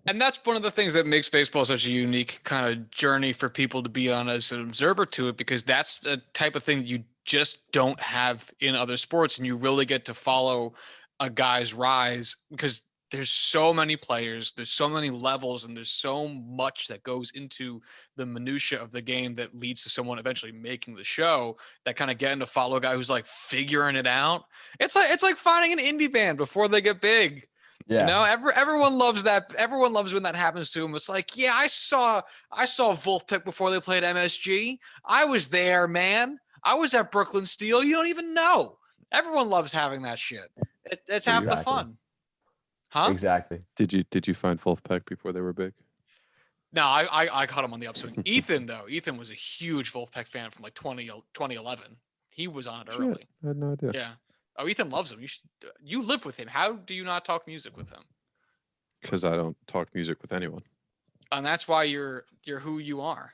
And that's one of the things that makes baseball such a unique kind of journey for people to be on as an observer to it, because that's the type of thing that you just don't have in other sports. And you really get to follow a guy's rise because there's so many players, there's so many levels, and there's so much that goes into the minutia of the game that leads to someone eventually making the show, that kind of getting to follow a guy who's like figuring it out. It's like finding an indie band before they get big. Yeah. Everyone loves that. Everyone loves when that happens to them. It's like, yeah, I saw Wolfpack before they played MSG. I was there, man. I was at Brooklyn Steel. You don't even know. Everyone loves having that shit. It's half the fun. Huh? Exactly. Did you find Wolfpack before they were big? No, I caught him on the upswing. Ethan was a huge Wolfpack fan from like 2011. He was on it early. I had no idea. Yeah. Oh, Ethan loves him. You live with him. How do you not talk music with him? Because I don't talk music with anyone. And that's why you're who you are.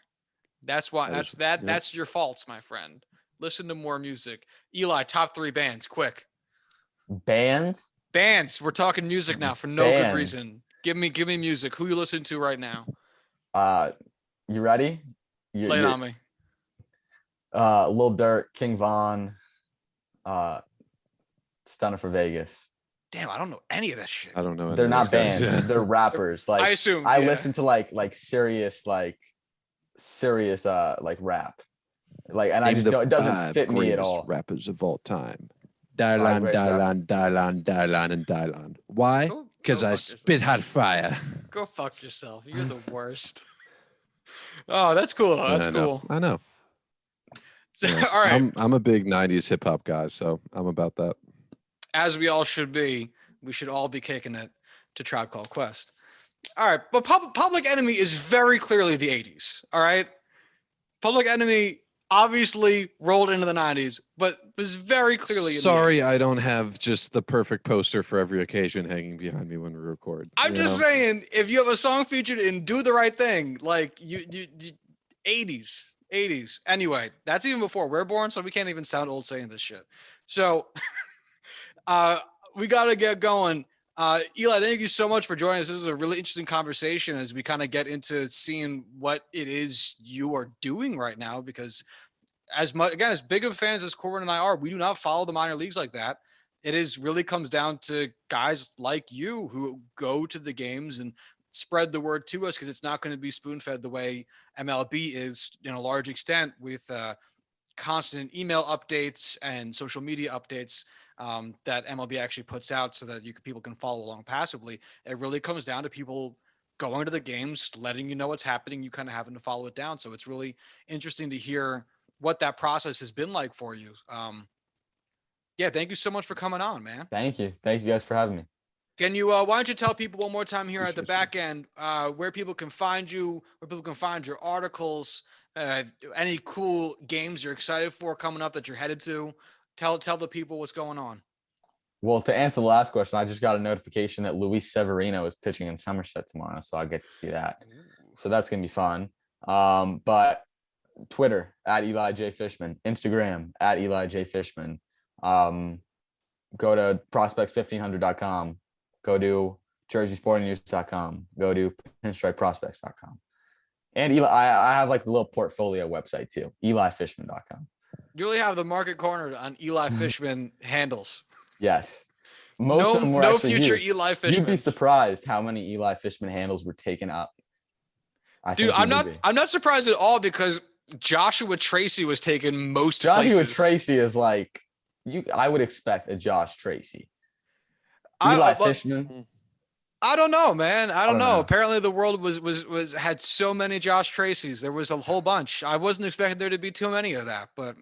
That's why that's your faults, my friend. Listen to more music. Eli, top 3 bands, quick. Bands. We're talking music now for no good reason. Give me music. Who you listen to right now? You ready? Play it on me. Lil Durk, King Von, Stunner for Vegas. Damn, I don't know any of that shit. I don't know. They're not bands. Yeah. They're rappers. Like I assume. I listen to like serious rap. Like, and it doesn't fit me at all. Rappers of all time. Dylan. Why? Because I spit hot fire. Go fuck yourself. You're the worst. Oh, that's cool. That's cool. I know. So, all right. I'm a big 90s hip hop guy, so I'm about that. As we all should be. We should all be kicking it to Tribe Called Quest. All right. But Public Enemy is very clearly the 80s. All right. Public Enemy obviously rolled into the 90s, but was very clearly in Sorry, the 80s. I don't have just the perfect poster for every occasion hanging behind me when we record. I'm just saying, if you have a song featured in Do the Right Thing, like you 80s. Anyway, that's even before we're born, so we can't even sound old saying this shit. So we got to get going. Eli, thank you so much for joining us. This is a really interesting conversation as we kind of get into seeing what it is you are doing right now, because as much, again, as big of fans as Corwin and I are, we do not follow the minor leagues like that. It is really comes down to guys like you who go to the games and spread the word to us, because it's not going to be spoon fed the way MLB is in a large extent with constant email updates and social media updates that MLB actually puts out so that people can follow along passively. It really comes down to people going to the games, letting you know what's happening, you kind of having to follow it down. So it's really interesting to hear what that process has been like for you. Yeah, thank you so much for coming on, man. Thank you guys for having me. Can you, why don't you tell people one more time here at the Sure. back end, where people can find you, where people can find your articles, any cool games you're excited for coming up that you're headed to? Tell the people what's going on. Well, to answer the last question, I just got a notification that Luis Severino is pitching in Somerset tomorrow, so I get to see that. So that's gonna be fun. But Twitter at Eli J Fishman, Instagram at Eli J Fishman. Go to prospects1500.com. Go to jerseysportingnews.com. Go to pinstripeprospects.com. And Eli, I have like the little portfolio website too, elifishman.com. You really have the market cornered on Eli Fishman handles. Yes. Most of them were no actually future used. Eli Fishman. You'd be surprised how many Eli Fishman handles were taken up. Dude, I'm not surprised at all, because Joshua Tracy was taken most Joshua places. Tracy is like I would expect a Josh Tracy. Eli Fishman. I don't know, man. I don't know. Apparently the world was had so many Josh Tracys. There was a whole bunch. I wasn't expecting there to be too many of that, but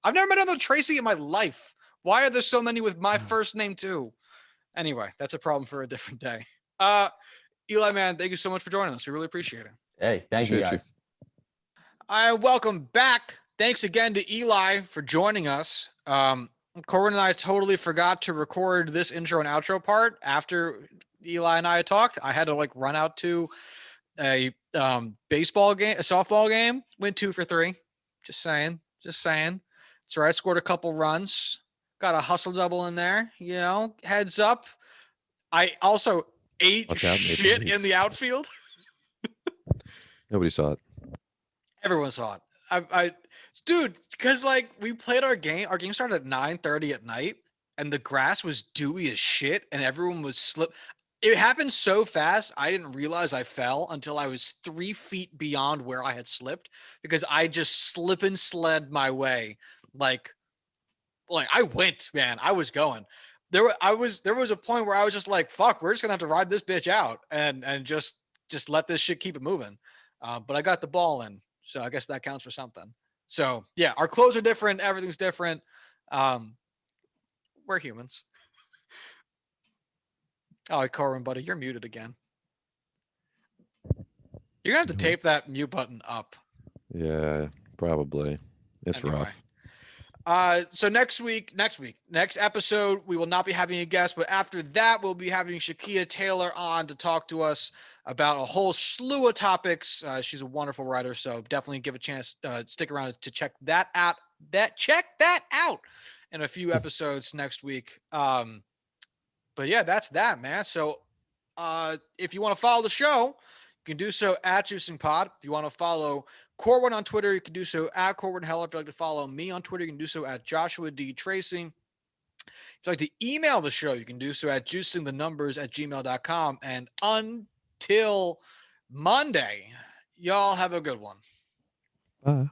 I've never met another Tracy in my life. Why are there so many with my first name too? Anyway, that's a problem for a different day. Eli, man, thank you so much for joining us. We really appreciate it. Hey, thank you guys. Welcome back. Thanks again to Eli for joining us. Corwin and I totally forgot to record this intro and outro part after Eli and I had talked. I had to like run out to a baseball game, a softball game, went 2 for 3. Just saying. That's right. Scored a couple runs, got a hustle double in there, heads up. I also ate shit in the outfield. Nobody saw it. Everyone saw it. Dude, because like we played our game started at 9:30 at night, and the grass was dewy as shit, and everyone was It happened so fast, I didn't realize I fell until I was 3 feet beyond where I had slipped, because I just slip and sled my way. Like I went, man. I was going. There was a point where I was just like, fuck, we're just gonna have to ride this bitch out and just let this shit keep it moving. But I got the ball in, so I guess that counts for something. So yeah, our clothes are different. Everything's different. We're humans. Oh, Corwin, buddy, you're muted again. You're gonna have to tape that mute button up. Yeah, probably. It's rough. So next episode, we will not be having a guest, but after that, we'll be having Shakia Taylor on to talk to us about a whole slew of topics. She's a wonderful writer, so definitely give a chance, stick around to check that out. Check that out in a few episodes next week. But yeah, that's that, man. So if you want to follow the show, you can do so at Juicing Pod. If you want to follow Corwin on Twitter, you can do so at Corwin Heller. If you'd like to follow me on Twitter, you can do so at Joshua D. Tracy. If you'd like to email the show, you can do so at juicingthenumbers@gmail.com. And until Monday, y'all have a good one. Bye.